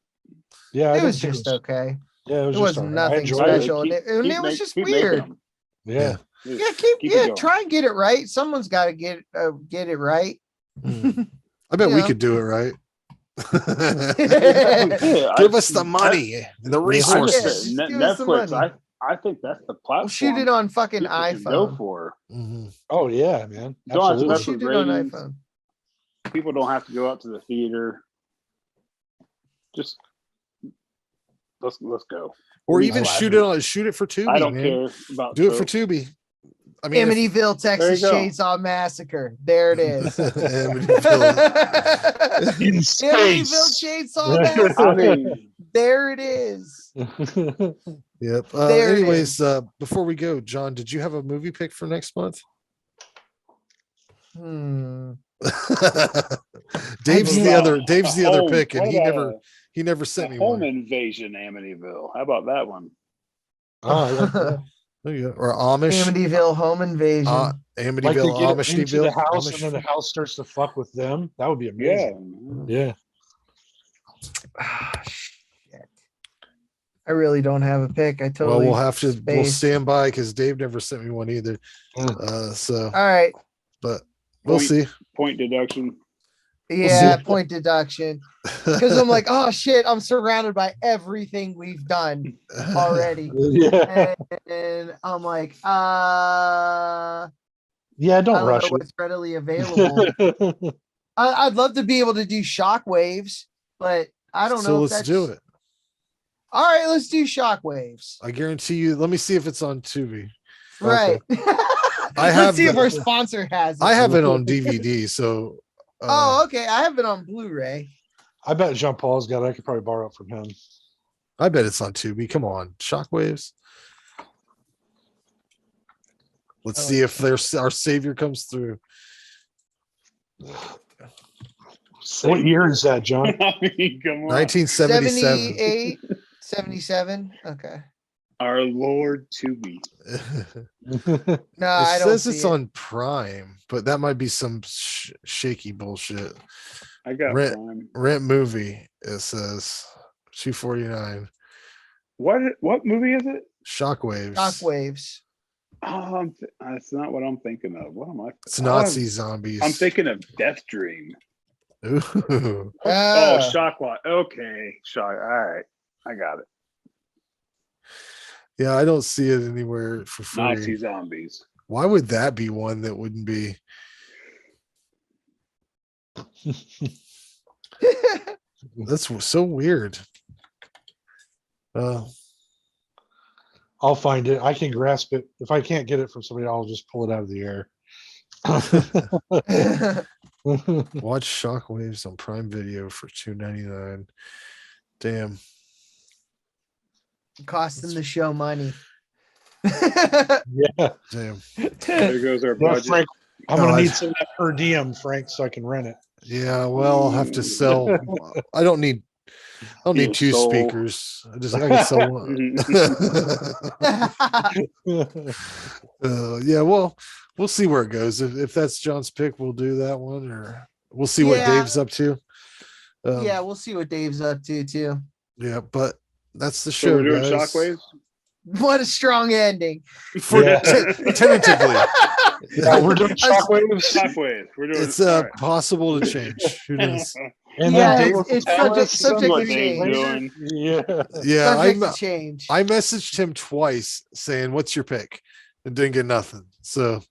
Yeah, it was just okay. Yeah, it was nothing special, and it was just weird. Yeah. Try and get it right. Someone's got to get it right. I bet we could do it right. Give us the money, the resources. Netflix. I think that's the platform. We'll shoot it on fucking iPhone. Go for. Oh yeah, man. Don't we'll shoot it on iPhone. People don't have to go out to the theater. Just let's go. Or even shoot it for Tubi. I don't care about. Do it for Tubi. I mean, Amityville, Texas Chainsaw Massacre. There it is. Amityville Chainsaw Massacre. There it is. Yep. Anyways, before we go, John, did you have a movie pick for next month? Dave's the other pick, and he never sent me Home one. Invasion Amityville. How about that one? There you go. Or Amish Amityville Home Invasion. Amityville like Amishville into the house, and then the house starts to fuck with them. That would be amazing. Yeah. Shit. I really don't have a pick. I totally. Well, we'll stand by because Dave never sent me one either. So. All right. But we'll see. Point deduction. Yeah, point deduction. Because I'm like, oh shit, I'm surrounded by everything we've done already. And I'm like, yeah, don't rush it. What's readily available. I'd love to be able to do shockwaves, but I don't know. So let's do it. All right, let's do shockwaves. I guarantee you. Let me see if it's on Tubi. Right. Okay. Let's see if our sponsor has it. I have it on DVD, so. Okay. I have it on Blu-ray. I bet Jean Paul's got it. I could probably borrow it from him. I bet it's on Tubi. Come on, Shockwaves. Let's see if our savior comes through. What year is that, John? I mean, come on. 1977. 78, 77. Okay. Our Lord Tubi. No, I don't. It says it's on Prime, but that might be some shaky bullshit. I got Prime. Rent movie. It says $249. What movie is it? Shockwaves. Shockwaves. Oh, that's not what I'm thinking of. What am I? It's Nazi zombies. I'm thinking of Death Dream. Ooh. Oh, Shockwatch. Okay, All right, I got it. Yeah, I don't see it anywhere for free. Nazi zombies. Why would that be one that wouldn't be? That's so weird. I'll find it. I can grasp it. If I can't get it from somebody, I'll just pull it out of the air. Watch Shockwaves on Prime Video for $2.99. Damn. Costing the show money. Yeah. Damn. There goes our Yeah, budget. Frank, I'm gonna need some of that per diem, Frank, so I can rent it. Yeah, well, I'll have to sell. I don't need You two soul. speakers. I can sell one. Yeah, well, we'll see where it goes. If that's John's pick, we'll do that one, or we'll see what Dave's up to. Yeah, we'll see what Dave's up to too. Yeah, but that's the So show, we're doing guys. Shockwaves? What a strong ending. For tentatively. Yeah, we're doing Shockwaves. Shockwaves. We're doing It's all right. possible to change. Who knows? And Yeah, then Dave it's will tell subject us to change. Yeah. Yeah, Subject to change. I messaged him twice saying, "What's your pick?" and didn't get nothing. So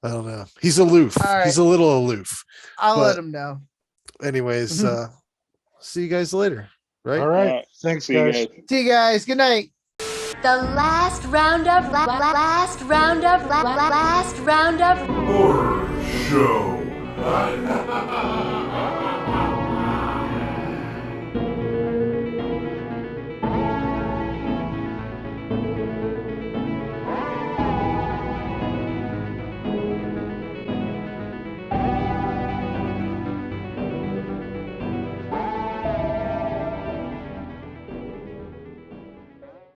I don't know. He's aloof. All right. He's a little aloof. I'll let him know. Anyways, see you guys later. Right? All right. Thanks, guys. See you guys. Good night. The last roundup, last roundup, last roundup. Horror show.